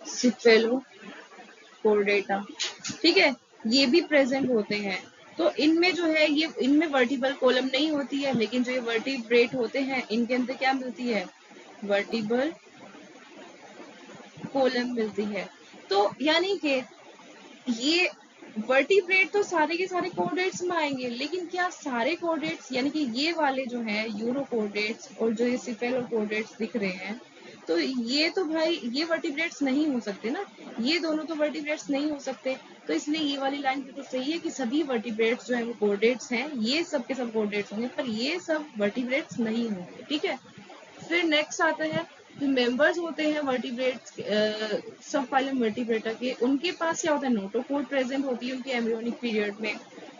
S1: सिफेलोकोडेटा। ठीक है, ये भी प्रेजेंट होते हैं। तो इनमें जो है ये इनमें वर्टिबल कॉलम नहीं होती है, लेकिन जो ये वर्टिब्रेट होते हैं इनके अंदर क्या मिलती है? वर्टिबल कॉलम मिलती है। तो यानी कि ये वर्टिब्रेट तो सारे के सारे कोडेट्स में आएंगे, लेकिन क्या सारे कोडेट्स यानी कि ये वाले जो है यूरोकोडेट्स और जो ये सिफेलोकोडेट्स दिख रहे हैं, तो ये तो भाई ये वर्टिब्रेट्स नहीं हो सकते ना, ये दोनों तो वर्टिब्रेट्स नहीं हो सकते। तो इसलिए ये वाली लाइन बिल्कुल सही है कि सभी वर्टिब्रेट्स जो है वो कोडेट्स हैं, ये सब के सब कोडेट्स होंगे, पर ये सब वर्टिब्रेट्स नहीं होंगे। ठीक है, फिर नेक्स्ट आता है जो मेंबर्स होते हैं वर्टिब्रेट्स सब फाइलम वर्टिब्रेटा के, उनके पास क्या होता है? नोटोकोड प्रेजेंट होती है उनके एम्ब्रियोनिक पीरियड में।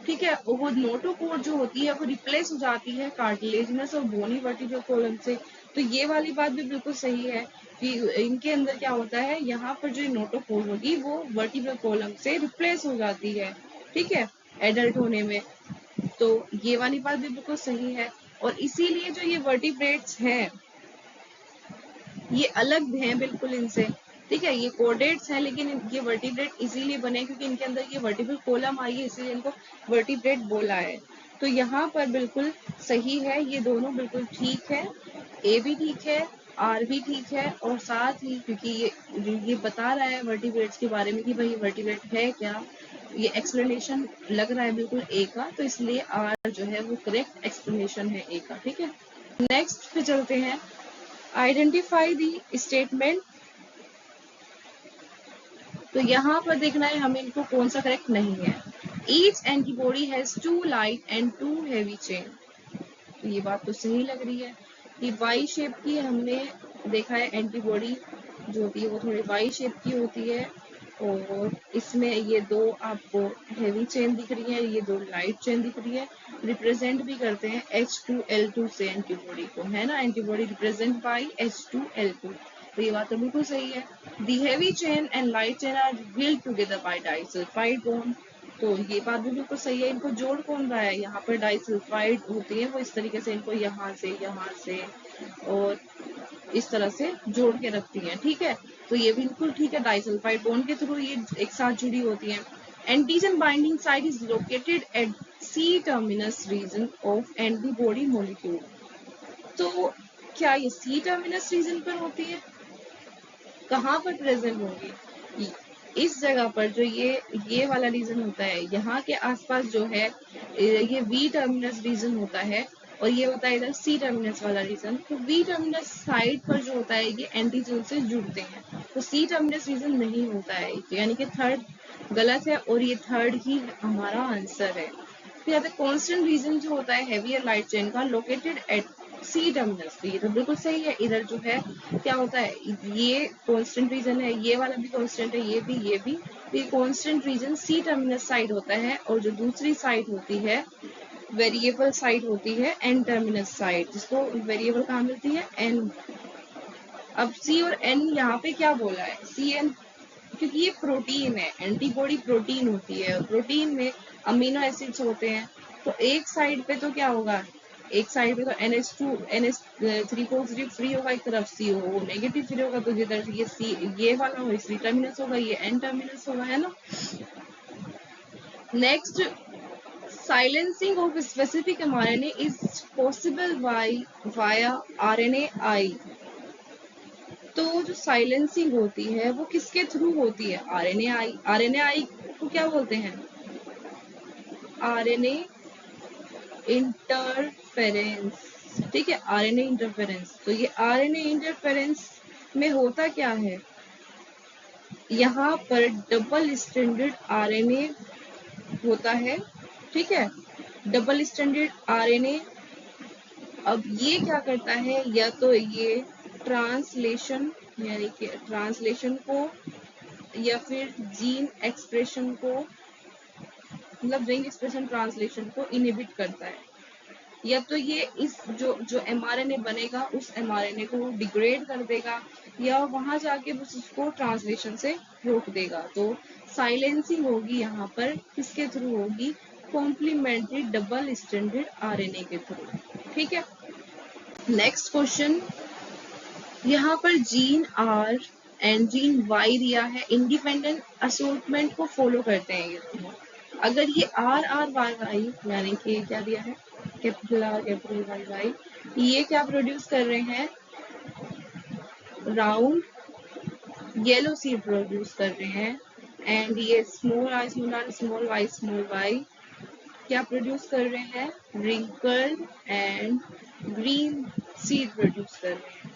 S1: ठीक है, वो नोटोकोड जो होती है वो रिप्लेस हो जाती है कार्टिलेजिनस और बोनी वर्टिब्रल कॉलम से। तो ये वाली बात भी बिल्कुल सही है कि इनके अंदर क्या होता है, यहाँ पर जो नोटोकोड होगी वो वर्टिब्रल कॉलम से रिप्लेस हो जाती है। ठीक है, एडल्ट होने में। तो ये वाली बात भी बिल्कुल सही है, और इसीलिए जो ये वर्टिब्रेट्स हैं ये अलग हैं बिल्कुल इनसे। ठीक है, ये कोडेट्स हैं लेकिन ये वर्टिब्रेट इसीलिए बने क्योंकि इनके अंदर ये वर्टिब्रल कॉलम आई है, इसीलिए इनको वर्टिब्रेट बोला है। तो यहाँ पर बिल्कुल सही है, ये दोनों बिल्कुल ठीक है, ए भी ठीक है, आर भी ठीक है, और साथ ही क्योंकि ये बता रहा है वर्टिब्रेट्स के बारे में कि भाई वर्टिब्रेट है क्या, ये एक्सप्लेनेशन लग रहा है बिल्कुल ए का, तो इसलिए आर जो है वो करेक्ट एक्सप्लेनेशन है ए का। ठीक है, नेक्स्ट पे चलते हैं। Identify the statement. तो यहाँ पर देखना है हमें इनको कौन सा करेक्ट नहीं है। Each antibody has 2 light and 2 heavy chain. तो ये बात तो सही लग रही है कि वाई शेप की हमने देखा है एंटीबॉडी जो होती है वो थोड़ी वाई शेप की होती है, और इसमें ये दो आपको हेवी चेन दिख रही है, ये दो लाइट चेन दिख रही है, रिप्रेजेंट भी करते हैं H2L2 से एंटीबॉडी को, है ना। एंटीबॉडी रिप्रेजेंट बाय H2L2, तो ये बात तो बिल्कुल सही है। The heavy chain and light chain are revealed together by disulphide bond, तो ये बात भी बिल्कुल सही है। इनको जोड़ कौन रहा है, यहाँ पर डाइसल्फाइड होती है, वो इस तरीके से इनको यहाँ से और इस तरह से जोड़ के रखती हैं, ठीक है। तो ये बिल्कुल ठीक है, डाइसल्फाइड बॉन्ड के थ्रू ये एक साथ जुड़ी होती हैं। Antigen binding site is located at C terminus region of antibody molecule, तो क्या ये सी टर्मिनस रीजन पर होती है, कहाँ पर प्रेजेंट होंगी, इस जगह पर जो ये वाला रीजन होता है, यहाँ के आसपास जो है ये वी टर्मिनस रीजन होता है, और ये होता है इधर सी टर्मिनस वाला रीजन। तो वी टर्मिनस साइड पर जो होता है ये एंटीजन से जुड़ते हैं, तो सी टर्मिनस रीजन नहीं होता है, यानी कि थर्ड गलत है और ये थर्ड ही हमारा आंसर है। फिर आता है कांस्टेंट रीजन जो होता है हैवी और लाइट चेन का, लोकेटेड एट सी टर्मिनस, तो ये तो बिल्कुल सही है। इधर जो है क्या होता है, ये कांस्टेंट रीजन है, ये वाला भी कांस्टेंट है, ये भी, तो ये constant region C terminus side होता है, और जो दूसरी साइड होती है वेरिएबल साइड होती है एन टर्मिनस साइड, जिसको वेरिएबल कहाँ मिलती है, एन। अब सी और एन यहाँ पे क्या बोला है, सी एन, क्योंकि ये प्रोटीन है, एंटीबॉडी प्रोटीन होती है, प्रोटीन में अमीनो एसिड्स होते हैं, तो एक साइड पे तो क्या होगा, एक साइड पे तो NH2 NH3 पॉजिटिव फ्री होगा, एक तरफ सी हो नेगेटिव फ्री होगा, तो जिधर ये सी ये वाला हो सी टर्मिनस होगा, ये एन टर्मिनस होगा, है ना। Next, silencing of specific mRNA is possible via RNAi, तो जो साइलेंसिंग होती है वो किसके थ्रू होती है, आरएनए को क्या बोलते हैं, आरएनए इंटरफेरेंस, ठीक है, आरएनए इंटरफेरेंस। तो ये आरएनए इंटरफेरेंस में होता क्या है, यहाँ पर डबल स्ट्रैंडेड आरएनए होता है, ठीक है, डबल स्ट्रैंडेड आरएनए। अब ये क्या करता है, या तो ये ट्रांसलेशन, यानी कि ट्रांसलेशन को, या फिर जीन एक्सप्रेशन को, मतलब जीन एक्सप्रेशन ट्रांसलेशन को इनहिबिट करता है, या तो ये इस जो एमआरएनए बनेगा उस एमआरएनए को डिग्रेड कर देगा, या वहां जाके बस उसको ट्रांसलेशन से रोक देगा। तो साइलेंसिंग होगी यहाँ पर किसके थ्रू होगी, कॉम्प्लीमेंट्री डबल स्ट्रैंडेड आरएनए के थ्रू, ठीक है। नेक्स्ट क्वेश्चन, यहाँ पर gene R and gene Y दिया है, इंडिपेंडेंट असोर्टमेंट को फॉलो करते हैं ये दोनों। अगर ये आर आर वाई वाई, यानी कि क्या दिया है, capital R capital Y Y, ये क्या प्रोड्यूस कर रहे हैं, राउंड येलो सीड प्रोड्यूस कर रहे हैं, एंड ये स्मॉल वाई क्या प्रोड्यूस कर रहे हैं, wrinkled and green seed produce कर रहे हैं।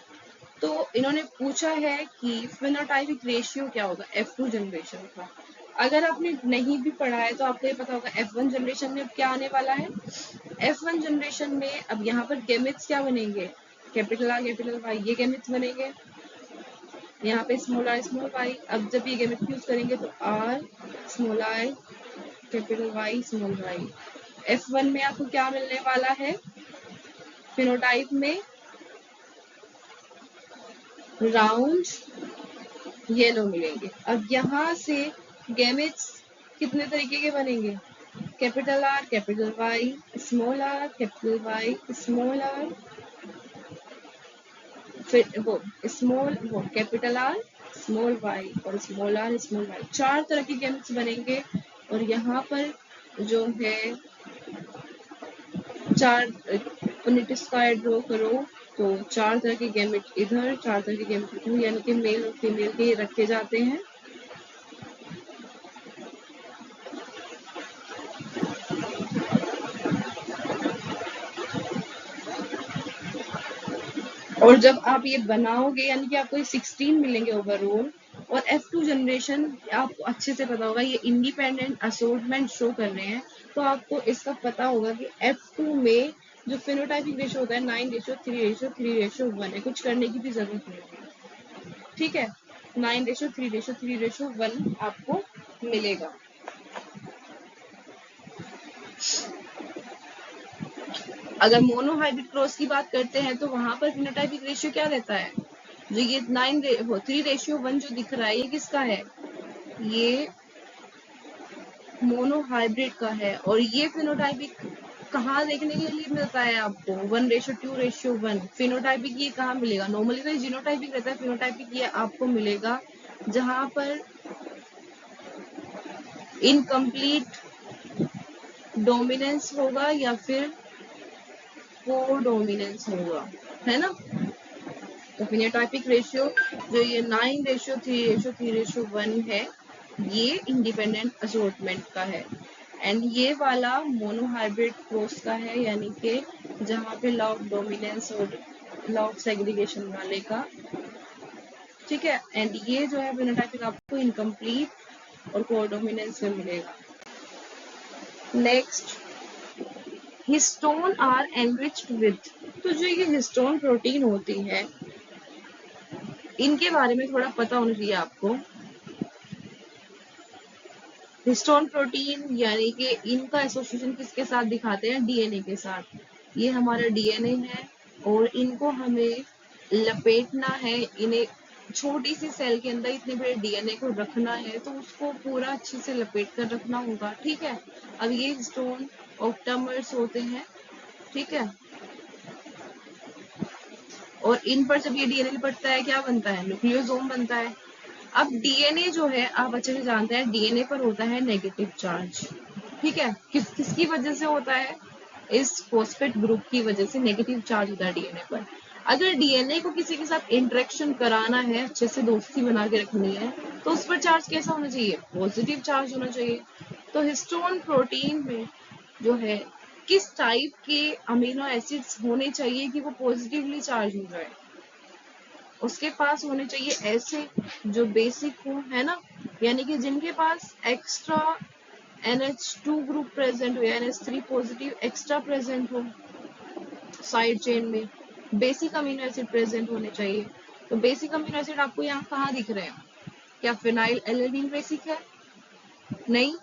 S1: तो इन्होंने पूछा है कि फिनोटाइपिक रेशियो क्या होगा F2 जनरेशन का। अगर आपने नहीं भी पढ़ा है तो आपको ये पता होगा F1 जनरेशन में अब क्या आने वाला है, F1 जनरेशन में अब यहाँ पर गैमेट्स क्या बनेंगे, कैपिटल आर कैपिटल वाई, ये गैमेट्स बनेंगे, यहाँ पे स्मॉल आर स्मॉल वाई। अब जब ये गैमेट यूज करेंगे तो R small I capital Y small Y. F1 में आपको क्या मिलने वाला है, फिनोटाइप में राउंड येलो मिलेंगे। अब यहाँ से गैमेट्स कितने तरीके के बनेंगे, capital R capital Y small R capital Y small R, फिर वो कैपिटल आर स्मॉल वाई और स्मॉल आर स्मॉल वाई, 4 तरह के गैमेट्स बनेंगे। और यहाँ पर जो है 4 यूनिट स्क्वायर ड्रॉ करो, तो 4 तरह के गैमेट इधर, 4 तरह के गैमेट इधर, यानी कि मेल और फीमेल के रखे जाते हैं। और जब आप ये बनाओगे यानी कि आपको 16 मिलेंगे ओवरऑल। और F2 जनरेशन आपको अच्छे से पता होगा, ये इंडिपेंडेंट असोर्टमेंट शो कर रहे हैं, तो आपको इसका पता होगा कि F2 में जो फिनोटाइपिक रेशियो होता है 9:3:3:1 है, कुछ करने की भी जरूरत नहीं है, ठीक है। 9:3:3:1 आपको मिलेगा। अगर मोनोहाइब्रिड क्रॉस की बात करते हैं तो वहां पर फिनोटाइपिक रेशियो क्या रहता है? जो ये 3:1 जो दिख रहा है ये किसका है? ये मोनोहाइब्रिड का है। और ये फिनोटाइपिक कहाँ देखने के लिए मिलता है आपको? 1:2:1। फिनोटाइपिक ये कहाँ मिलेगा? नॉर्मली तो जीनोटाइपिक रहता है, फिनोटाइपिक ये आपको मिलेगा जहां पर इनकम्प्लीट डोमिनेंस होगा या फिर को डोमिनेंस होगा, है ना। तो फिनोटाइपिक रेशियो जो ये 9:3:3:1 है, ये इंडिपेंडेंट असोर्टमेंट का है। एंड ये वाला मोनोहाइब्रिड क्रॉस का है, यानी कि जहाँ पे लॉ ऑफ डोमिनेंस और लॉ ऑफ सेग्रीगेशन वाले का, ठीक है। एंड ये जो है फिनोटाइपिक आपको इनकम्प्लीट और कोडोमिनेंस में मिलेगा। Next, histone are enriched with. तो जो ये हिस्टोन प्रोटीन होती है, इनके बारे में थोड़ा पता होना चाहिए आपको। हिस्टोन प्रोटीन यानी कि इनका एसोसिएशन किसके साथ दिखाते हैं? डीएनए के साथ। ये हमारा डीएनए है और इनको हमें लपेटना है, इन्हें छोटी सी सेल के अंदर इतने बड़े डीएनए को रखना है, तो उसको पूरा अच्छे से लपेट कर रखना होगा, ठीक है। अब ये हिस्टोन ऑक्टामर्स होते हैं, ठीक है। और इन पर जब ये डीएनए लिपटता है क्या बनता है? न्यूक्लियोसोम बनता है। अब डीएनए जो है आप अच्छे से जानते हैं, डीएनए पर होता है नेगेटिव चार्ज, ठीक है। किसकी वजह से होता है? इस फॉस्फेट ग्रुप की वजह से नेगेटिव चार्ज होता है डीएनए पर। अगर डीएनए को किसी के साथ इंटरेक्शन कराना है, अच्छे से दोस्ती बना के रखनी है, तो उस पर चार्ज कैसा होना चाहिए? पॉजिटिव चार्ज होना चाहिए। तो हिस्टोन प्रोटीन में जो है किस टाइप के अमीनो एसिड्स होने चाहिए कि वो पॉजिटिवली चार्ज हो जाए? उसके पास होने चाहिए ऐसे जो बेसिक हो, है ना, यानी कि जिनके पास एक्स्ट्रा NH2 ग्रुप प्रेजेंट हो या NH3 पॉजिटिव एक्स्ट्रा प्रेजेंट हो साइड चेन में, बेसिक अमीनो एसिड प्रेजेंट होने चाहिए। तो बेसिक अमीनो एसिड आपको यहाँ कहाँ दिख रहे हैं? क्या फिनाइल एल्निन बेसिक है? नहीं।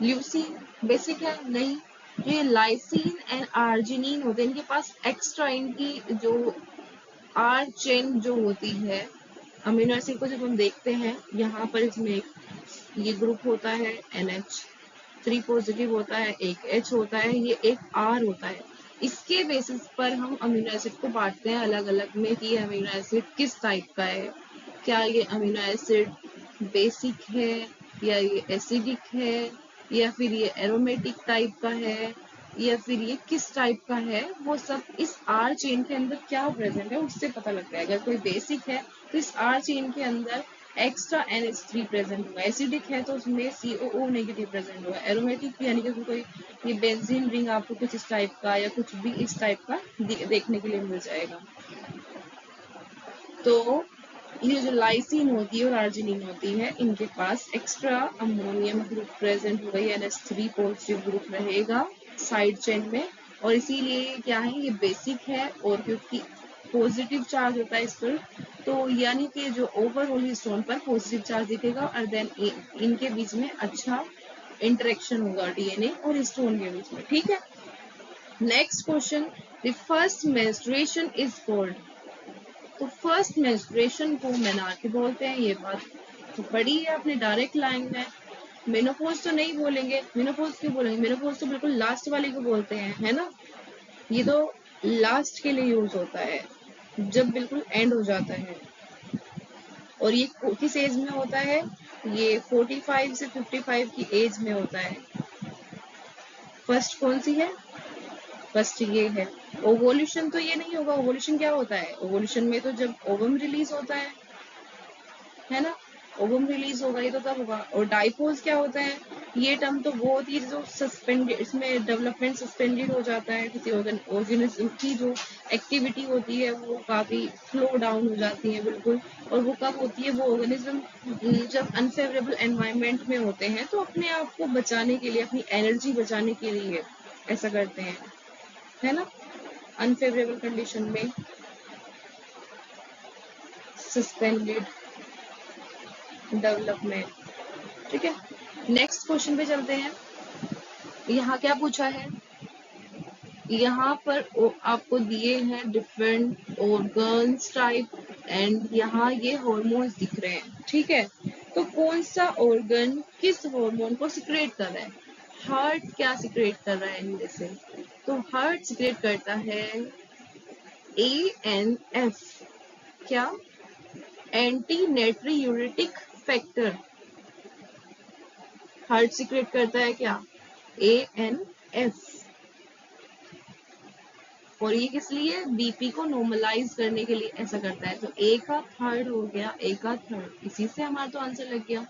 S1: ल्यूसीन बेसिक है? नहीं। ये लाइसिन एंड आर्जिनिन होते हैं, इनके पास एक्स्ट्रा इनकी जो आर चेन जो होती है अमीनो एसिड को, जब हम देखते हैं यहाँ पर इसमें ये ग्रुप होता है NH3 पॉजिटिव होता है, एक H होता है, ये एक R होता है। इसके बेसिस पर हम अमीनो एसिड को बांटते हैं अलग अलग में कि ये अमीनो एसिड किस टाइप का है। क्या ये अमीनो एसिड बेसिक है या ये एसिडिक है या फिर ये एरोमेटिक टाइप का है या फिर ये किस टाइप का है, वो सब इस आर चेन के अंदर क्या प्रेजेंट है उससे पता लगता है। अगर कोई बेसिक है तो इस आर चेन के अंदर एक्स्ट्रा NH3 प्रेजेंट होगा, एसिडिक है तो उसमें COO नेगेटिव प्रेजेंट होगा, एरोमेटिक यानी कि कोई ये बेंजीन रिंग आपको कुछ इस टाइप का या कुछ भी इस टाइप का देखने के लिए मिल जाएगा। तो ये जो लाइसिन होती है और आर्जिनिन होती है, इनके पास एक्स्ट्रा अमोनियम ग्रुप प्रेजेंट होगा, ये NH3 पॉजिटिव ग्रुप रहेगा साइड चेन में, और इसीलिए क्या है ये बेसिक है। और क्योंकि पॉजिटिव चार्ज होता है इस पर, तो यानी कि जो ओवरऑल हिस्टोन पर पॉजिटिव चार्ज दिखेगा और देन इनके बीच में अच्छा इंटरेक्शन होगा डीएनए और हिस्टोन के बीच में, ठीक है। Next question, the first menstruation is called. तो फर्स्ट मेंस्ट्रुएशन को मेनार्की बोलते हैं, ये बात तो पढ़ी है आपने डायरेक्ट लाइन में। मेनोपॉज तो नहीं बोलेंगे, मेनोपॉज क्यों बोलेंगे? मेनोपॉज तो बिल्कुल लास्ट वाले को बोलते हैं, है ना। ये तो लास्ट के लिए यूज होता है, जब बिल्कुल एंड हो जाता है। और ये किस एज में होता है? ये 45 से 55 की एज में होता है। फर्स्ट कौन सी है? फर्स्ट ये है। ओवोल्यूशन तो ये नहीं होगा। ओवोल्यूशन क्या होता है? ओवोल्यूशन में तो जब ओवम रिलीज होता है ना, ओवम रिलीज होगा, ये तो तब होगा। और डाइपोज क्या होता है? ये टर्म तो वो होती है जो सस्पेंडेड, इसमें डेवलपमेंट सस्पेंडेड हो जाता है, किसी ऑर्गेनिज्म की जो एक्टिविटी होती है वो काफी स्लो डाउन हो जाती है बिल्कुल। और वो कब होती है? वो ऑर्गेनिज्म जब अनफेवरेबल एनवायरनमेंट में होते हैं तो अपने आप को बचाने के लिए, अपनी एनर्जी बचाने के लिए ऐसा करते हैं, है ना। अनफेवरेबल कंडीशन में सस्पेंडेड डेवलपमेंट। ठीक है, नेक्स्ट क्वेश्चन पे चलते हैं। यहाँ क्या पूछा है, यहाँ पर आपको दिए हैं डिफरेंट ऑर्गन्स टाइप एंड यहाँ ये हॉर्मोन्स दिख रहे हैं। ठीक है, तो कौन सा ऑर्गन किस हार्मोन को सिक्रेट कर रहा है? हार्ट क्या सिक्रेट कर रहा है इनमें से? तो हार्ट सिक्रेट करता है ANF। क्या? Anti natriuretic factor. Heart secrete करता है क्या? ANF। और ये किस लिए? बीपी को नॉर्मलाइज करने के लिए ऐसा करता है। तो ए का थर्ड हो गया, ए का थर्ड, इसी से हमारा तो आंसर लग गया।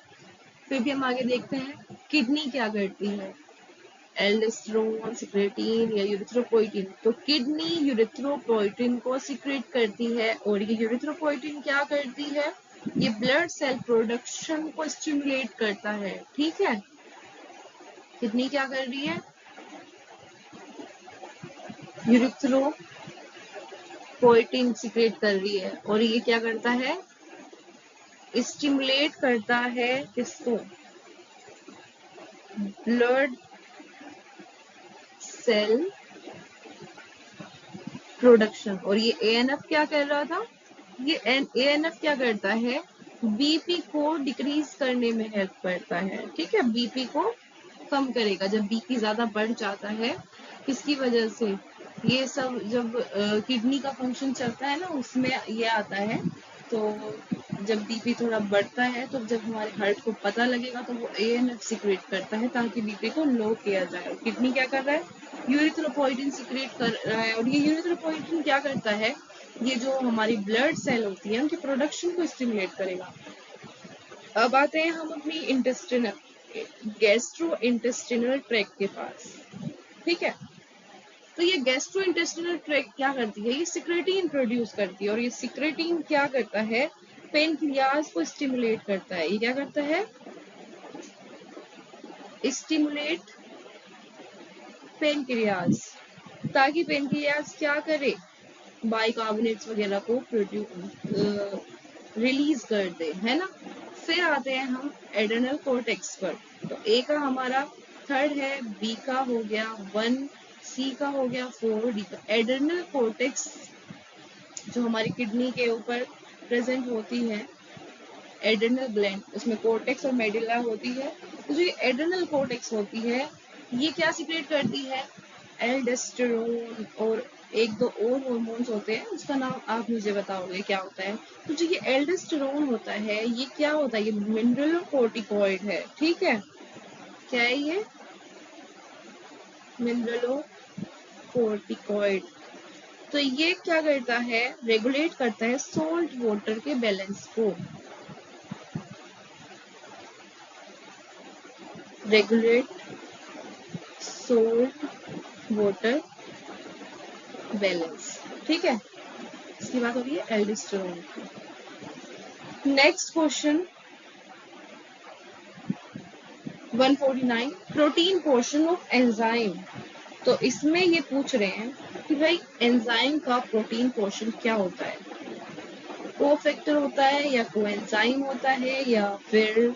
S1: फिर भी हम आगे देखते हैं किडनी क्या करती है, एल्डोस्टेरोन, सिक्रेटिन या यूरिथ्रोपोइटिन। तो किडनी यूरिथ्रोपोइटिन को सिक्रेट करती है और ये यूरिथ्रोपोइटिन क्या करती है? ये ब्लड सेल प्रोडक्शन को स्टिमुलेट करता है। ठीक है, किडनी क्या कर रही है? यूरिथ्रोपोइटिन सिक्रेट कर रही है और ये क्या करता है? स्टिमुलेट करता है किसको? Blood cell production. और ये एएनएफ क्या कर रहा था? ये एएनएफ क्या करता है? बीपी को डिक्रीज करने में हेल्प करता है। ठीक है, बीपी को कम करेगा जब बीपी ज्यादा बढ़ जाता है। किसकी वजह से? ये सब जब किडनी का फंक्शन चलता है ना, उसमें ये आता है। तो जब बीपी थोड़ा बढ़ता है तो जब हमारे हार्ट को पता लगेगा तो वो एएनएफ सिक्रेट करता है ताकि बीपी को लो किया जाए। किडनी क्या कर रहा है? यूरिथ्रोपोइटिन सिक्रेट कर रहा है। और ये यूरिथ्रोपोइटिन क्या करता है? ये जो हमारी ब्लड सेल होती है उनके प्रोडक्शन को स्टिमुलेट करेगा। अब आते हैं हम अपनी गैस्ट्रो इंटेस्टिनल ट्रैक्ट के पास। ठीक है, तो ये गैस्ट्रो इंटेस्टिनल ट्रैक्ट क्या करती है? ये सिक्रेटिन प्रोड्यूस करती है और ये सिक्रेटिन क्या करता है? पेनक्रियाज को स्टिमुलेट करता है। ये क्या करता है? स्टिमुलेट पेनक्रियाज, ताकि पेनक्रियाज क्या करे? बाइकार्बोनेट्स वगैरह को रिलीज कर दे, है ना। फिर आते हैं हम एड्रेनल कोर्टेक्स पर। तो ए का हमारा थर्ड है, बी का हो गया 1, सी का हो गया 4, डी का। एड्रेनल कोर्टेक्स जो हमारी किडनी के ऊपर प्रेजेंट होती है, एड्रेनल ग्लैंड, उसमें कोर्टेक्स और मेडुला होती है। तो जो ये एड्रेनल कोर्टेक्स होती है ये क्या सिक्रेट करती है? एल्डोस्टेरोन और एक दो और हार्मोन्स होते हैं, उसका नाम आप मुझे बताओगे क्या होता है। तो जो ये एल्डोस्टेरोन होता है ये क्या होता है? ये मिनरलोकोर्टिकॉइड है। ठीक है, क्या है ये? मिनरलोकोर्टिकॉइड। तो ये क्या करता है? रेगुलेट करता है सोल्ट वाटर के बैलेंस को। Regulate salt water balance. ठीक है, इसकी बात हो रही है एल्डोस्टेरोन की। Next question 149, protein portion of enzyme. तो इसमें ये पूछ रहे हैं कि भाई एंजाइम का प्रोटीन पोर्शन क्या होता है? कोफैक्टर होता है या कोएंजाइम होता है या फिर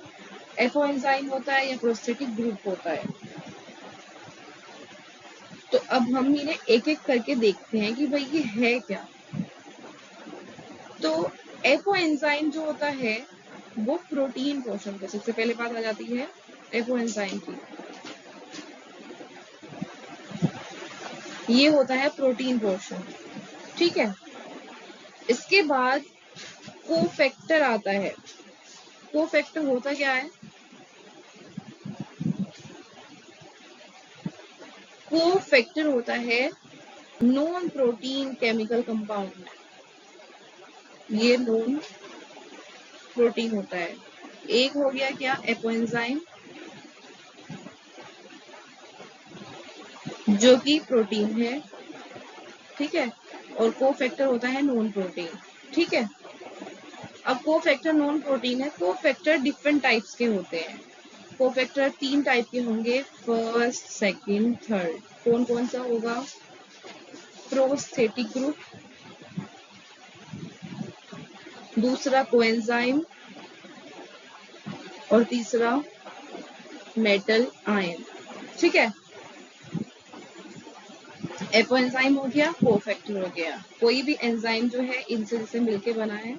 S1: एफओएंजाइम होता है या प्रोस्थेटिक ग्रुप होता है? तो अब हम इन्हें एक एक करके देखते हैं कि भाई ये है क्या। तो एफओएंजाइम जो होता है वो प्रोटीन पोर्शन पे सबसे पहले बात आ जाती है एफओएंजाइम की। ये होता है प्रोटीन पोर्शन। ठीक है, इसके बाद कोफैक्टर आता है। कोफैक्टर होता क्या है? कोफैक्टर होता है नॉन प्रोटीन केमिकल कंपाउंड। ये नॉन प्रोटीन होता है। एक हो गया क्या? एपोएंजाइम जो कि प्रोटीन है। ठीक है, और कोफैक्टर होता है नॉन प्रोटीन। ठीक है, अब कोफैक्टर नॉन प्रोटीन है। कोफैक्टर डिफरेंट टाइप्स के होते हैं। कोफैक्टर 3 टाइप के होंगे, फर्स्ट, सेकंड, थर्ड। कौन कौन सा होगा? प्रोस्थेटिक ग्रुप, दूसरा कोएंजाइम, और तीसरा मेटल आयन। ठीक है, एपो एंजाइम हो गया, कोफैक्टर हो गया। कोई भी एंजाइम जो है इनसे जैसे मिलके बना है,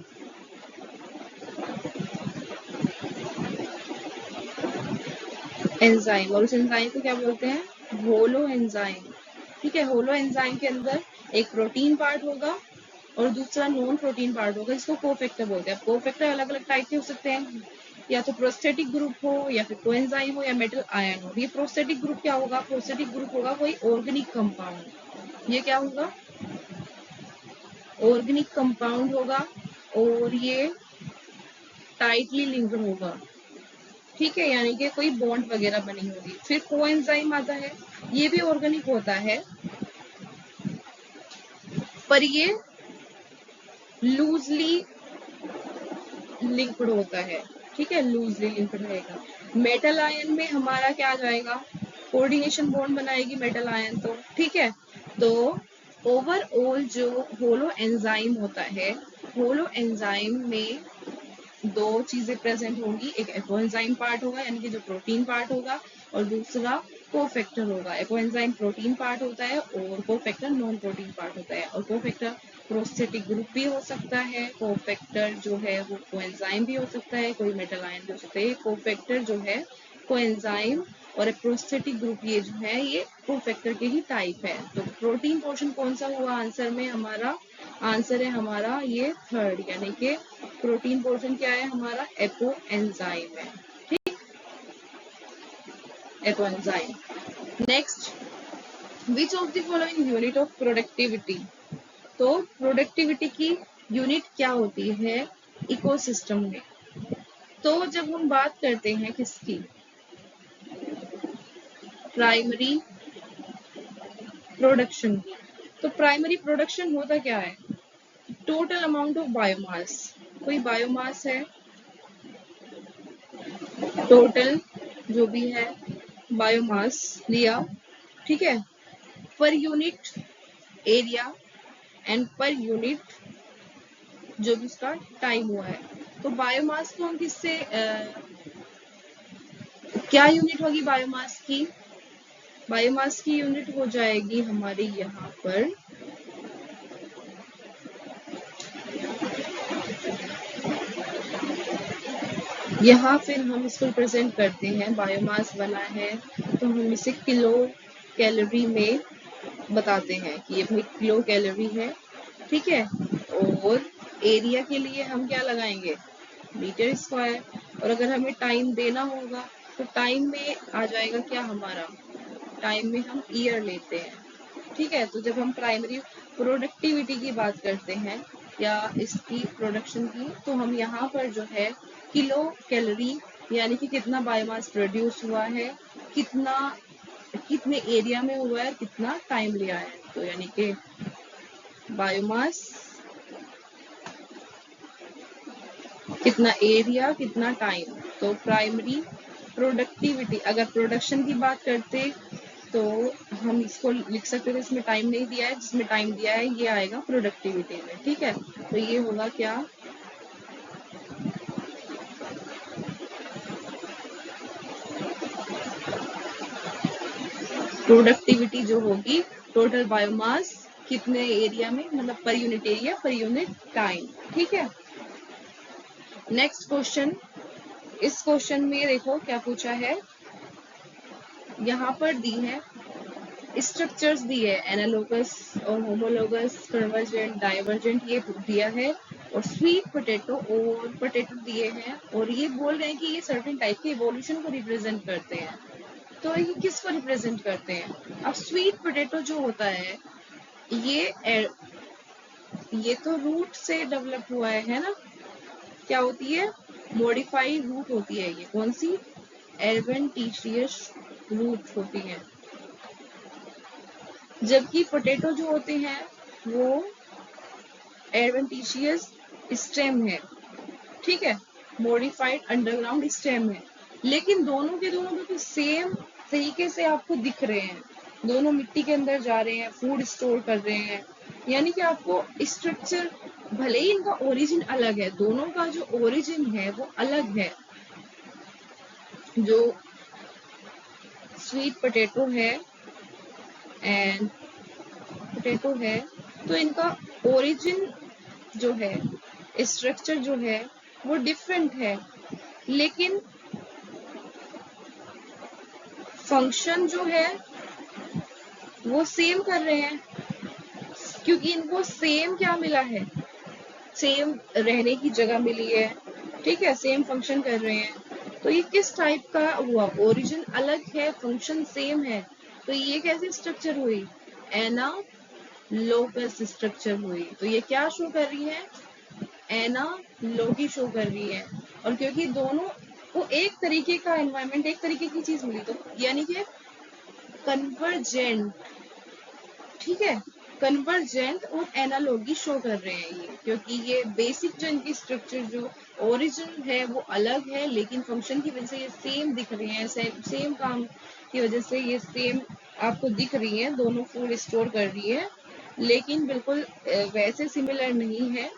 S1: एंजाइम, और उस एंजाइम को क्या बोलते हैं, होलो एंजाइम। ठीक है, होलो एंजाइम के अंदर एक प्रोटीन पार्ट होगा और दूसरा नॉन प्रोटीन पार्ट होगा, जिसको कोफैक्टर बोलते हैं। कोफैक्टर अलग अलग टाइप के हो सकते हैं, या तो प्रोस्थेटिक ग्रुप हो, या फिर कोएंजाइम हो, या मेटल आयन हो। ये प्रोस्थेटिक ग्रुप क्या होगा, प्रोस्थेटिक ग्रुप होगा कोई ऑर्गेनिक कंपाउंड। ये क्या होगा, ऑर्गेनिक कंपाउंड होगा, और ये टाइटली लिंक्ड होगा। ठीक है, यानी कि कोई बॉन्ड वगैरह बनी होगी। फिर कोएंजाइम आता है, ये भी ऑर्गेनिक होता है, पर ये लूजली लिंक्ड होता है। ठीक है, लूजली लिंक्ड रहेगा। मेटल आयन में हमारा क्या आ जाएगा, कोऑर्डिनेशन बॉन्ड बनाएगी मेटल आयन। तो ठीक है, तो ओवरऑल जो होलो एंजाइम होता है, होलो एंजाइम में दो चीजें प्रेजेंट होंगी, एक एपोएंजाइम पार्ट होगा यानी कि जो प्रोटीन पार्ट होगा, और दूसरा कोफैक्टर होगा। एपोएंजाइम प्रोटीन पार्ट होता है और कोफैक्टर नॉन प्रोटीन पार्ट होता है। और कोफैक्टर प्रोस्थेटिक ग्रुप भी हो सकता है, कोफैक्टर जो है वो कोएंजाइम भी हो सकता है, कोई मेटल आयन भी हो सकता है। कोफैक्टर जो है कोएंजाइम और प्रोस्थेटिक ग्रुप, ये जो है ये कोफैक्टर के ही टाइप है। तो प्रोटीन पोर्शन कौन सा हुआ आंसर में हमारा, आंसर है हमारा ये थर्ड, यानी कि प्रोटीन पोर्शन क्या है हमारा, एपो एंजाइम है। ठीक, apo enzyme. Next, which of the following unit of productivity. तो प्रोडक्टिविटी की यूनिट क्या होती है इकोसिस्टम में। तो जब हम बात करते हैं किसकी, प्राइमरी प्रोडक्शन की, तो प्राइमरी प्रोडक्शन होता क्या है, टोटल अमाउंट ऑफ बायोमास। कोई बायोमास है, टोटल जो भी है बायोमास लिया, ठीक है, per unit area and per unit जो भी उसका टाइम हुआ है। तो बायोमास को हम किससे क्या यूनिट होगी बायोमास की, बायोमास की यूनिट हो जाएगी हमारी यहाँ पर यहाँ फिर हम इसको रिप्रेजेंट करते हैं, बायोमास बना है तो हम इसे किलो कैलोरी में बताते हैं कि ये भाई किलो कैलोरी है। ठीक है, और एरिया के लिए हम क्या लगाएंगे, मीटर स्क्वायर। और अगर हमें टाइम देना होगा तो टाइम में आ जाएगा क्या हमारा, टाइम में हम ईयर लेते हैं। ठीक है, तो जब हम प्राइमरी प्रोडक्टिविटी की बात करते हैं या इसकी प्रोडक्शन की, तो हम यहाँ पर जो है किलो कैलोरी यानी कि कितना बायोमास प्रोड्यूस हुआ है, कितना कितने एरिया में हुआ है, कितना टाइम लिया है, तो यानी कि बायोमास कितना एरिया कितना टाइम। तो प्राइमरी प्रोडक्टिविटी, अगर प्रोडक्शन की बात करते तो हम इसको लिख सकते थे, इसमें टाइम नहीं दिया है, जिसमें टाइम दिया है ये आएगा प्रोडक्टिविटी में। ठीक है, तो ये होगा क्या, प्रोडक्टिविटी जो होगी टोटल बायोमास कितने एरिया में, मतलब per unit area per unit time. ठीक है, नेक्स्ट क्वेश्चन। इस क्वेश्चन में देखो क्या पूछा है, यहाँ पर दी है स्ट्रक्चर्स दी है, एनालोगस और होमोलोगस, कन्वर्जेंट, डाइवर्जेंट, ये दिया है। और स्वीट पोटैटो और पोटैटो दिए हैं, और ये बोल रहे हैं कि ये सर्टेन टाइप के इवोल्यूशन को रिप्रेजेंट करते हैं। तो ये किसको रिप्रेजेंट करते हैं, अब स्वीट पोटैटो जो होता है ये तो रूट से डेवलप हुआ है ना, क्या होती है, मॉडिफाइड रूट होती है, ये कौन सी, एडवेंटिशियस रूट होती है। जबकि पोटैटो जो होते हैं वो एडवेंटिशियस स्टेम है। ठीक है, मॉडिफाइड अंडरग्राउंड स्टेम है। लेकिन दोनों के दोनों बिल्कुल सेम तरीके से आपको दिख रहे हैं, दोनों मिट्टी के अंदर जा रहे हैं, फूड स्टोर कर रहे हैं, यानी कि आपको स्ट्रक्चर, भले ही इनका ओरिजिन अलग है, दोनों का जो ओरिजिन है वो अलग है, जो स्वीट पोटैटो है एंड पोटैटो है, तो इनका ओरिजिन जो है, स्ट्रक्चर जो है वो डिफरेंट है, लेकिन फंक्शन जो है वो सेम कर रहे हैं, क्योंकि इनको सेम क्या मिला है, सेम रहने की जगह मिली है, ठीक है, सेम फंक्शन कर रहे हैं। तो ये किस टाइप का हुआ, ओरिजिन अलग है, फंक्शन सेम है, तो ये कैसे स्ट्रक्चर हुई, एनालोगस स्ट्रक्चर हुई। तो ये क्या शो कर रही है, एनालॉगी शो कर रही है। और क्योंकि दोनों को एक तरीके का एनवायरनमेंट, एक तरीके की चीज मिली, तो यानी कि कन्वर्जेंट, ठीक है, कन्वर्जेंट और एनालॉगी शो कर रहे हैं ये, क्योंकि ये बेसिक जो इनकी स्ट्रक्चर जो ओरिजिन है वो अलग है, लेकिन फंक्शन की वजह से ये सेम दिख रही हैं, सेम काम की वजह से ये सेम आपको दिख रही है, दोनों फूड स्टोर कर रही है, लेकिन बिल्कुल वैसे सिमिलर नहीं है।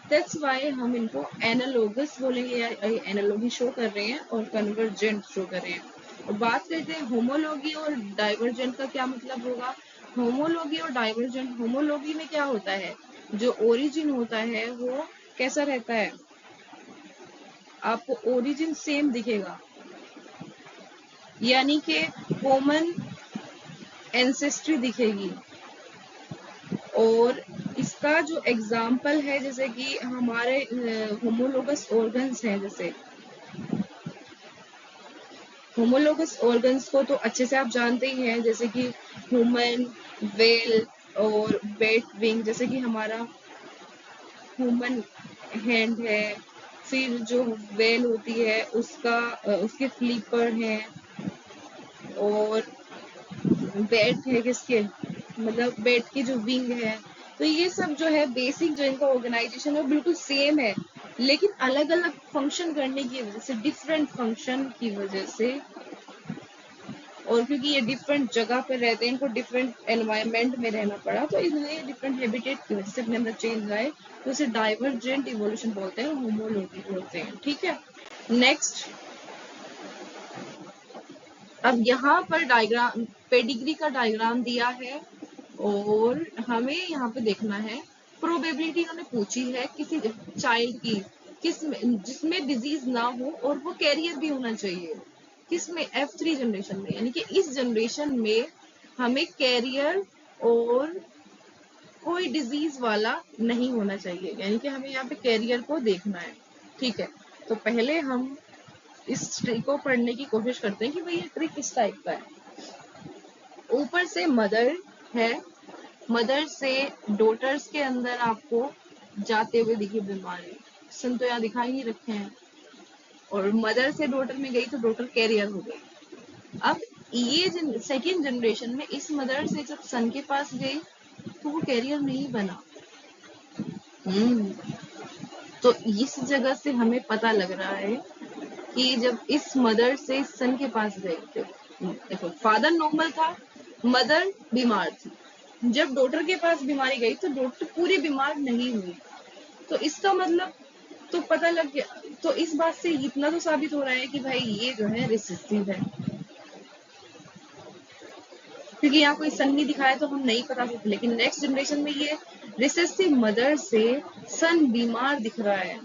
S1: दैट्स वाई हम इनको एनालोगस बोलेंगे, या एनालॉगी शो कर रहे हैं और कन्वर्जेंट शो कर रहे हैं। और बात करते हैं होमोलॉगी और डाइवर्जेंट का क्या मतलब होगा। होमोलॉगी और डाइवर्जेंट, होमोलॉगी में क्या होता है, जो ओरिजिन होता है वो कैसा रहता है, आपको ओरिजिन सेम दिखेगा, यानी कि कॉमन एंसेस्ट्री दिखेगी। और इसका जो एग्जाम्पल है, जैसे कि हमारे होमोलोगस ऑर्गन्स हैं, जैसे होमोलोगस ऑर्गन्स को तो अच्छे से आप जानते ही हैं, जैसे कि ह्यूमन, वेल और बेट विंग, जैसे कि हमारा ह्यूमन हैंड है, फिर जो वेल होती है उसका उसके फ्लिपर हैं, और बैट है किसके, मतलब बैट की जो विंग है। तो ये सब जो है बेसिक जो इनका ऑर्गेनाइजेशन है वो बिल्कुल सेम है, लेकिन अलग अलग फंक्शन करने की वजह से, डिफरेंट फंक्शन की वजह से, और क्योंकि ये डिफरेंट जगह पर रहते हैं, इनको डिफरेंट एनवायरनमेंट में रहना पड़ा, तो इन्हें डिफरेंट हैबिटेट की वजह से अपने अंदर चेंज आए, तो इसे डाइवर्जेंट इवोल्यूशन बोलते हैं, होमोलॉगी बोलते हैं, ठीक है। नेक्स्ट, अब यहाँ पर डायग्राम, पेडिग्री का डायग्राम दिया है, और हमें यहाँ पे देखना है, प्रोबेबिलिटी हमें पूछी है किसी चाइल्ड की, जिसमें डिजीज ना हो और वो कैरियर भी होना चाहिए, किसमें, F3 जनरेशन में, यानी कि इस जनरेशन में हमें कैरियर और कोई डिजीज वाला नहीं होना चाहिए, यानी कि हमें यहाँ पे कैरियर को देखना है, ठीक है। तो पहले हम इस ट्री को पढ़ने की कोशिश करते हैं कि भाई ये ट्री किस टाइप का है। ऊपर से मदर है, मदर से डॉटर्स के अंदर आपको जाते हुए दिखी बीमारी, सन तो यहाँ दिखाई ही रखे हैं, और मदर से डॉटर में गई तो डॉटर कैरियर हो गई। अब ये सेकेंड जनरेशन में इस मदर से जब सन के पास गई तो वो कैरियर नहीं बना। तो इस जगह से हमें पता लग रहा है कि जब इस मदर से सन के पास गई, देखो फादर नॉर्मल था, मदर बीमार थी, जब डॉटर के पास बीमारी गई तो डॉटर पूरी बीमार नहीं हुई, तो इसका मतलब तो पता लग गया। तो इस बात से इतना तो साबित हो रहा है कि भाई ये जो है रिसेसिव है, क्योंकि यहाँ कोई सन नहीं दिखाया तो हम नहीं पता सकते, लेकिन नेक्स्ट जनरेशन में ये रिसेसिव मदर से सन बीमार दिख रहा है,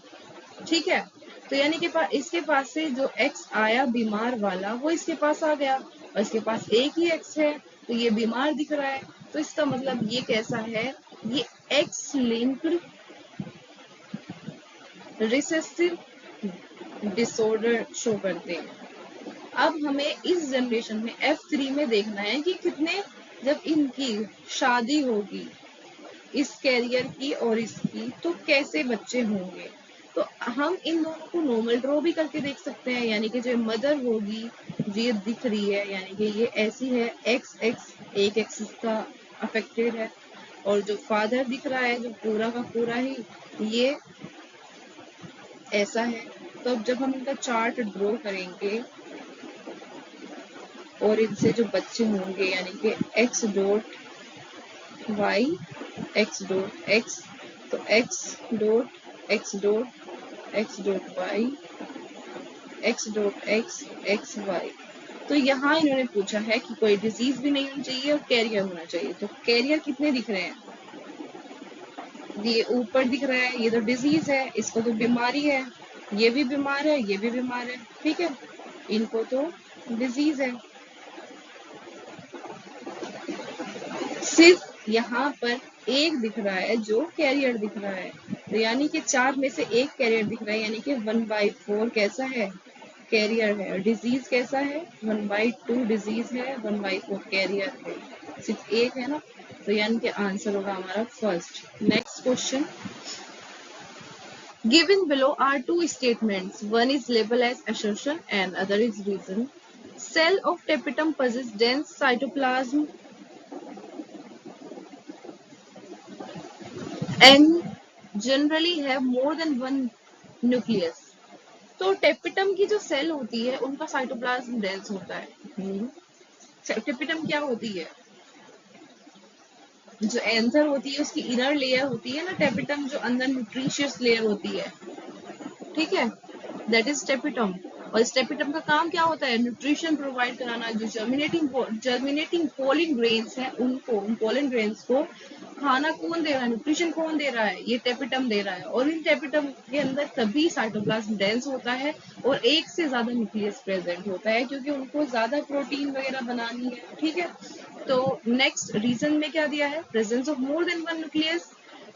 S1: ठीक है। तो यानी कि इसके पास से जो एक्स आया बीमार वाला वो इसके पास आ गया, और इसके पास एक ही एक्स है, तो ये बीमार दिख रहा है, तो इसका मतलब ये कैसा है, ये x linked recessive disorder show करते हैं। अब हमें इस जनरेशन में F3 में देखना है कि कितने, जब इनकी शादी होगी इस कैरियर की और इसकी, तो कैसे बच्चे होंगे। तो हम इन दोनों को नॉर्मल ड्रॉ भी करके देख सकते हैं, यानी कि जो मदर होगी ये दिख रही है, यानी कि ये ऐसी है, एक्स एक्स एक एक्सिस का अफेक्टेड है, और जो फादर दिख रहा है जो पूरा का पूरा ही ये ऐसा है। तो अब जब हम इनका चार्ट ड्रॉ करेंगे और इनसे जो बच्चे होंगे, यानी कि X dot Y, X dot X, तो X dot X dot X dot Y, X dot X X Y. तो यहाँ इन्होंने पूछा है कि कोई डिजीज भी नहीं होनी चाहिए और कैरियर होना चाहिए। तो कैरियर कितने दिख रहे हैं? ये ऊपर दिख रहा है, ये तो डिजीज है, इसको तो बीमारी है, ये भी बीमार है, ये भी बीमार है, ठीक है, इनको तो डिजीज है। सिर्फ यहाँ पर एक दिख रहा है जो कैरियर दिख रहा है, तो यानी कि 4 में से एक कैरियर दिख रहा है, यानी कि 1/4 कैसा है? कैरियर है। डिजीज कैसा है? 1/2 डिजीज है, 1/4 कैरियर है। सिर्फ एक है ना, तो यानी कि आंसर होगा हमारा first. Next question, given below are two statements, one is labeled as assertion and other is reason. Cell of tapetum possess dense cytoplasm and generally have more than one nucleus. तो tapetum की जो cell होती है उनका cytoplasm dense होता है। Tapetum क्या होती है? जो एंथर होती है उसकी इनर लेयर होती है ना टेपिटम, जो अंदर न्यूट्रिशियस लेयर होती है, ठीक है, दैट इज टेपिटम। और इस टेपिटम का काम क्या होता है? न्यूट्रिशन प्रोवाइड कराना। जो जर्मिनेटिंग पोलन ग्रेन्स है उनको, उन पोलन ग्रेन्स को खाना कौन दे रहा है? न्यूट्रिशन कौन दे रहा है? ये टेपिटम दे रहा है। और इन टेपिटम के अंदर तभी साइटोप्लाज्म डेंस होता है और एक से ज्यादा न्यूक्लियस प्रेजेंट होता है, क्योंकि उनको ज्यादा प्रोटीन वगैरह बनानी है, ठीक है। तो नेक्स्ट रीजन में क्या दिया है? Presence of more than one nucleus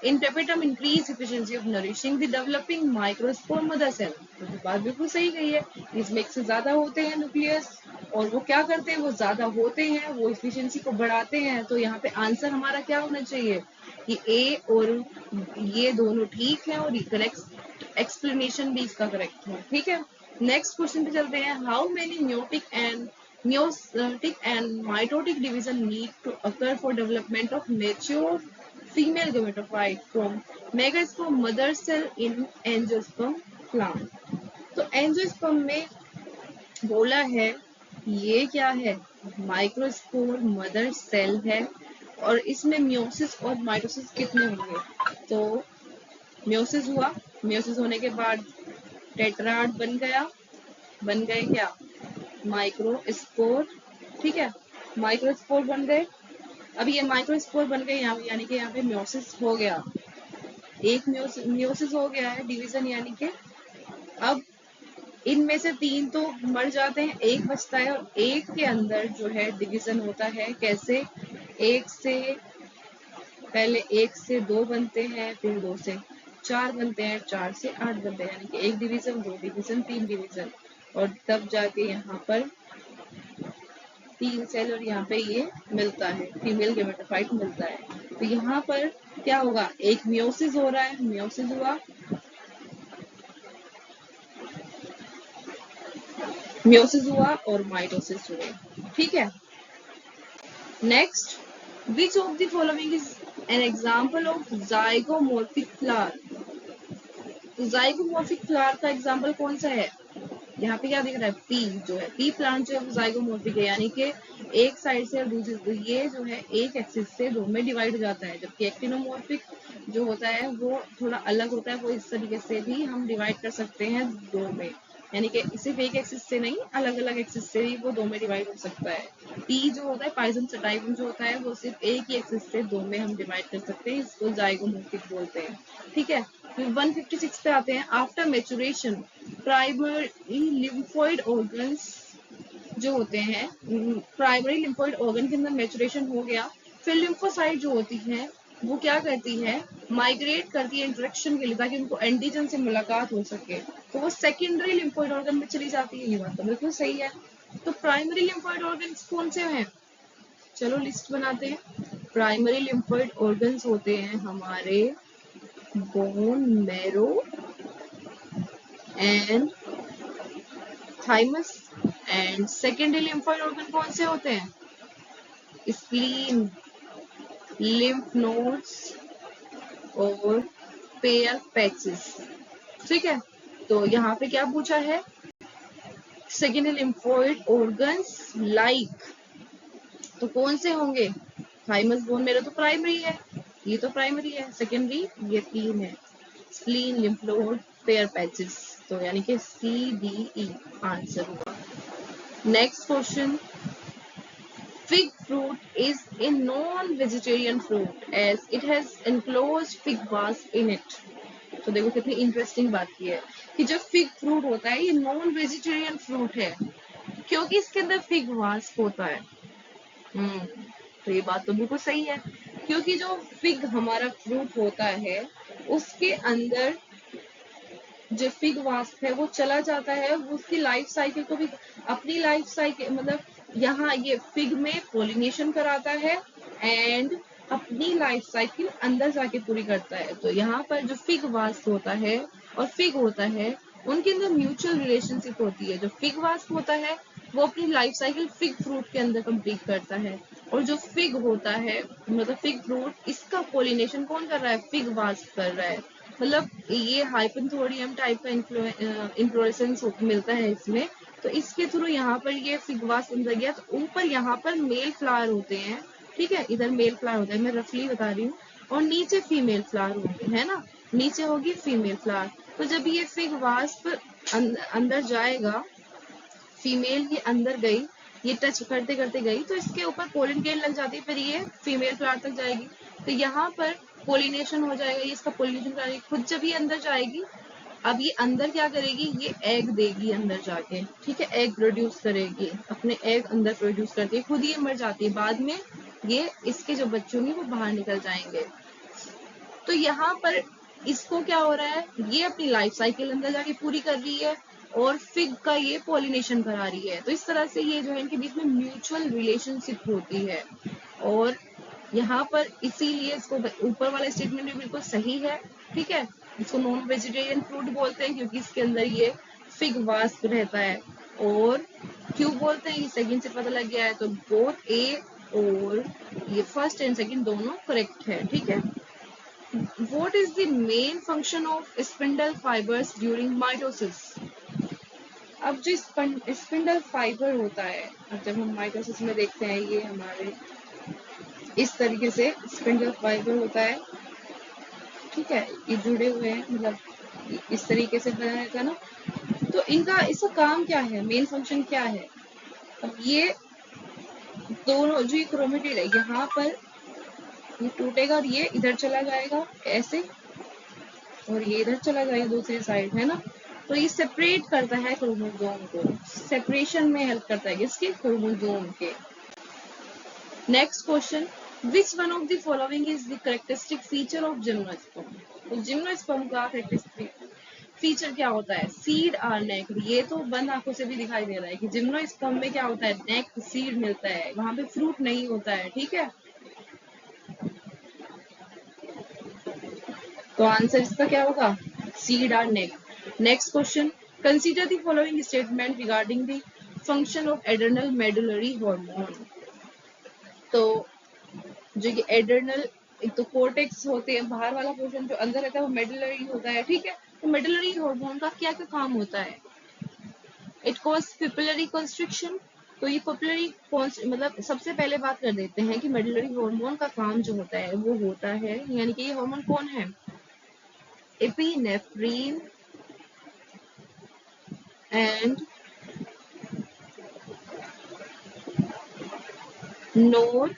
S1: in tapetum increase efficiency of nourishing the developing microspore mother cell. तो बात बिल्कुल सही गई है, इसमें एक से ज्यादा होते हैं न्यूक्लियस और वो क्या करते हैं? वो ज्यादा होते हैं, वो एफिशिएंसी को बढ़ाते हैं। तो यहाँ पे आंसर हमारा क्या होना चाहिए कि ए और ये दोनों ठीक है और करेक्ट एक्सप्लेनेशन भी इसका करेक्ट है, ठीक है। नेक्स्ट क्वेश्चन पे चलते हैं, how many meiotic and mitotic division need to occur for development of mature female gametophyte from megasperm mother cell in angiosperm plant। तो एंजियोस्पर्म में बोला है ये क्या है? माइक्रोस्पोर मदर सेल है और इसमें मियोसिस और माइटोसिस कितने होंगे? तो मियोसिस हुआ, मियोसिस होने के बाद टेट्राड बन गए क्या? माइक्रोस्पोर, ठीक है, माइक्रोस्पोर बन गए। अब ये माइक्रोस्पोर बन गए यहाँ, यानी कि यहाँ पे मियोसिस हो गया, एक मियोसिस हो गया है, डिवीजन, यानी कि अब इनमें से 3 तो मर जाते हैं, एक बचता है और एक के अंदर जो है डिवीजन होता है। कैसे? पहले 1 से 2 बनते हैं, फिर 2 से 4 बनते हैं, 4 से 8 बनते हैं, यानी कि 1 डिवीजन, 2 डिवीजन, 3 डिवीजन, और तब जाके यहाँ पर 3 सेल और यहाँ पे ये मिलता है, फीमेल गेमेटोफाइट मिलता है। तो यहाँ पर क्या होगा? एक मियोसिस हो रहा है, मियोसिस हुआ, और माइटोसिस हुए, ठीक है। Next, which of the following is an example of zygomorphic flower? तो ज़ाइगोमॉर्फिक फ्लावर का एग्जांपल कौन सा है? यहाँ पे क्या दिख रहा है? पी जो है, पी प्लांट जो है वो ज़ाइगोमॉर्फिक है, यानी कि एक साइड से और दूसरी, तो ये जो है एक एक्सिस से 2 में डिवाइड हो जाता है, जबकि एक्टिनोमॉर्फिक जो होता है वो थोड़ा अलग होता है, वो इस तरीके से भी हम डिवाइड कर सकते हैं 2 में, यानी कि सिर्फ एक एक्सिस से नहीं, अलग अलग एक्सिस से भी वो 2 में डिवाइड हो सकता है। पी जो होता है, पाइजम सटाइवम जो होता है, वो सिर्फ एक ही एक्सिस से 2 में हम डिवाइड कर सकते हैं, इसको ज़ाइगोमॉर्फिक बोलते हैं, ठीक है। 156 पे आते हैं, after maturation primary lymphoid organs जो होते हैं, प्राइमरी लिम्फोइड ऑर्गन के अंदर मेचुरेशन हो गया, फिर लिम्फोसाइट जो होती है वो क्या करती है? माइग्रेट करती है इंटरेक्शन के लिए, ताकि उनको एंटीजन से मुलाकात हो सके, तो वो सेकेंडरी लिम्फोइड ऑर्गन में चली जाती है। ये बात तो बिल्कुल सही है। तो प्राइमरी लिम्फोइड ऑर्गन्स कौन से हैं? चलो लिस्ट बनाते हैं। प्राइमरी लिम्फोइड ऑर्गन्स होते हैं हमारे bone marrow and thymus, and secondary lymphoid organ कौन से होते हैं? स्प्लीन, लिम्फ नोड्स और पेयर पैचेस, ठीक है। तो यहाँ पे क्या पूछा है? सेकेंडरी लिम्फोइड ऑर्गन्स लाइक, तो कौन से होंगे? थाइमस, बोन मैरो तो प्राइमरी है, ये तो प्राइमरी है, सेकेंडरी ये 3 है, spleen, lymph node, pair patches, तो यानी कि CDE आंसर हुआ। Next question, fig fruit is a non-vegetarian fruit as it has enclosed fig wasp in it। तो देखो कितनी इंटरेस्टिंग बात की है कि जो फिग फ्रूट होता है ये नॉन वेजिटेरियन फ्रूट है क्योंकि इसके अंदर फिग वास्प होता है। तो ये बात तो बिल्कुल सही है क्योंकि जो फिग हमारा फ्रूट होता है उसके अंदर जो फिग वास्प है वो चला जाता है, वो उसकी लाइफ साइकिल को भी अपनी लाइफ साइकिल मतलब यहाँ ये फिग में पोलिनेशन कराता है एंड अपनी लाइफ साइकिल अंदर जाके पूरी करता है। तो यहाँ पर जो फिग वास्प होता है और फिग होता है उनके अंदर म्यूचुअल रिलेशनशिप होती है। जो फिग वास्प होता है वो अपनी लाइफ साइकिल फिग फ्रूट के अंदर कंप्लीट करता है और जो फिग होता है मतलब फिग फ्रूट इसका पोलिनेशन कौन कर रहा है, फिग वास्प कर रहा है। मतलब ये हाइपेंथोडियम टाइप का इन्फ्लोरेसेंस मिलता है इसमें। तो इसके थ्रू यहाँ पर ये फिग वास्प अंदर गया तो ऊपर यहाँ पर मेल फ्लावर होते हैं, ठीक है, इधर मेल फ्लावर होता है, मैं रफली बता रही हूँ, और नीचे फीमेल फ्लावर होंगे, है ना, नीचे होगी फीमेल फ्लावर। तो जब ये फिग वास्प अंदर जाएगा, फीमेल ये अंदर गई, ये टच करते करते गई तो इसके ऊपर पोलन ग्रेन लग जाती है, फिर ये फीमेल फ्लावर तक जाएगी। तो यहाँ पर पोलिनेशन हो जाएगा, ये इसका पोलिनेशन करेगी, खुद जब ये अंदर जाएगी, अब ये अंदर क्या करेगी, ये एग देगी अंदर जाके, ठीक है, एग प्रोड्यूस करेगी, अपने एग अंदर प्रोड्यूस करती है, खुद ये मर जाती है, बाद में ये इसके जो बच्चे होंगे वो बाहर निकल जाएंगे। तो यहाँ पर इसको क्या हो रहा है, ये अपनी लाइफ साइकिल अंदर जाके पूरी कर रही है और फिग का ये पॉलिनेशन करा रही है। तो इस तरह से ये जो है इनके बीच में म्यूचुअल रिलेशनशिप होती है और यहाँ पर इसीलिए इसको ऊपर वाला स्टेटमेंट भी बिल्कुल सही है, ठीक है। इसको नॉन वेजिटेरियन फ्रूट बोलते हैं क्योंकि इसके अंदर ये फिग वास्प रहता है। और क्यों बोलते हैं ये सेकंड से पता लग गया है, तो बोथ ए और ये फर्स्ट एंड सेकंड दोनों करेक्ट है, ठीक है। What is the main function of spindle fibers during mitosis? अब जो स्पिंडल फाइबर होता है, अब जब हम माइटोसिस में देखते हैं ये हमारे इस तरीके से स्पिंडल फाइबर होता है, ठीक है, ये जुड़े हुए हैं, मतलब इस तरीके से बना रहता है ना। तो इसका काम क्या है, मेन फंक्शन क्या है। अब ये दोनों जो ये क्रोमेटिड है यहाँ पर ये टूटेगा और ये इधर चला जाएगा ऐसे और ये इधर चला जाएगा दूसरी साइड, है ना। तो ये सेपरेट करता है क्रोमोसोम को, सेपरेशन में हेल्प करता है किसके, क्रोमोसोम के। Next question, which one of the following is the characteristic feature of gymnosperm. तो जिम्नोस्पर्म का कैरेक्टरिस्टिक फीचर क्या होता है, सीड आर नेक। ये तो बंद आंखों से भी दिखाई दे रहा है कि जिम्नोस्पर्म में क्या होता है, नेक सीड मिलता है, वहां पे फ्रूट नहीं होता है, ठीक है। तो आंसर इसका क्या होगा, seed are neck. Next question, consider the following statement regarding the function of adrenal medullary hormone. तो जो ये एड्रेनल, एक तो कोर्टेक्स होते हैं, बाहर वाला पोर्शन जो अंदर रहता है वो मेडुलरी होता है, ठीक है। तो मेडुलरी हार्मोन का क्या क्या काम होता है, इट कॉज पिपिलरी कंस्ट्रिक्शन। तो ये पिपिलरी मतलब सबसे पहले बात कर देते हैं कि मेडुलरी हार्मोन का काम जो होता है वो होता है, यानी कि ये हार्मोन कौन है, एपिनेफ्रीन एंड नोर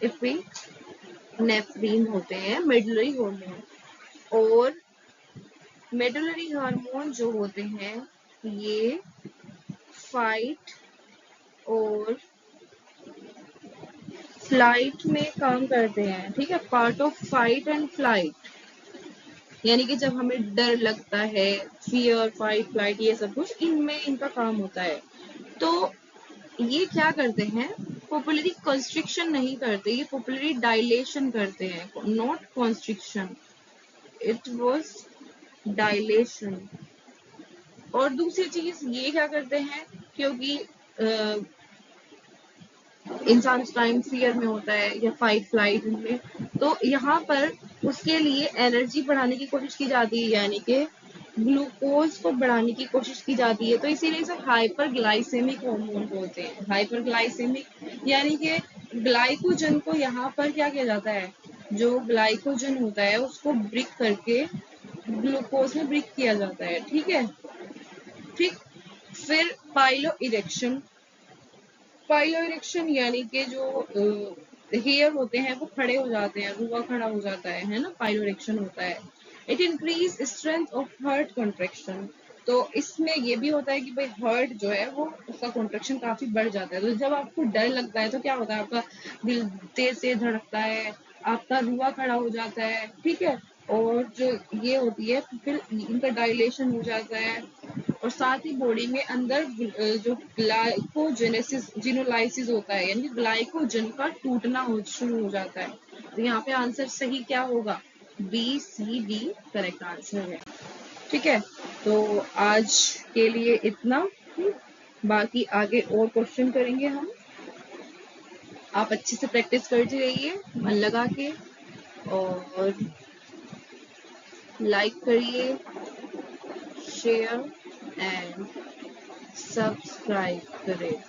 S1: एपिनेफ्रीन होते हैं मेडुलरी हार्मोन। और मेडुलरी हार्मोन जो होते हैं ये फाइट और फ्लाइट में काम करते हैं, ठीक है, part of fight and flight, यानी कि जब हमें डर लगता है, फियर, फाइट, फ्लाइट, ये सब कुछ इनमें इनका काम होता है। तो ये क्या करते हैं, पॉपुलरी कंस्ट्रिक्शन नहीं करते, ये पॉपुलरी डायलेशन करते हैं, not constriction, it was dilation. और दूसरी चीज ये क्या करते हैं, क्योंकि इंसान उस टाइम फियर में होता है या फाइट फ्लाइट में, तो यहाँ पर उसके लिए एनर्जी बढ़ाने की कोशिश की जाती है, यानी कि ग्लूकोज को बढ़ाने की कोशिश की जाती है। तो इसीलिए इसे हाइपर ग्लाइसेमिक हार्मोन बोलते हैं। हाइपर ग्लाइसेमिक यानी कि ग्लाइकोजन को यहाँ पर क्या किया जाता है, जो ग्लाइकोजन होता है उसको ब्रेक करके ग्लूकोज में ब्रेक किया जाता है, ठीक है। ठीक। फिर पाइलो इरेक्शन, पाइलो इरेक्शन यानी कि जो हेयर होते हैं वो खड़े हो जाते हैं, रुआ खड़ा हो जाता है ना, पाइलो इरेक्शन होता है। It increase strength of heart contraction, तो इसमें ये भी होता है कि भाई हार्ट जो है वो उसका कॉन्ट्रेक्शन काफी बढ़ जाता है। तो जब आपको डर लगता है तो क्या होता है, आपका दिल तेज तेज धड़कता है, आपका रुआ खड़ा हो जाता है, ठीक है। और जो ये होती है फिर इनका डायलेशन हो जाता है, और साथ ही बॉडी में अंदर जो ग्लाइकोजेनेसिस जिनोलाइसिस होता है, यानी ग्लाइकोजन का टूटना हो शुरू हो जाता है। तो यहाँ पे आंसर सही क्या होगा, BCD करेक्ट आंसर है। ठीक है, तो आज के लिए इतना, बाकी आगे और क्वेश्चन करेंगे हम। आप अच्छे से प्रैक्टिस करते रहिए मन लगा के, और लाइक करिए, शेयर एंड सब्सक्राइब करें।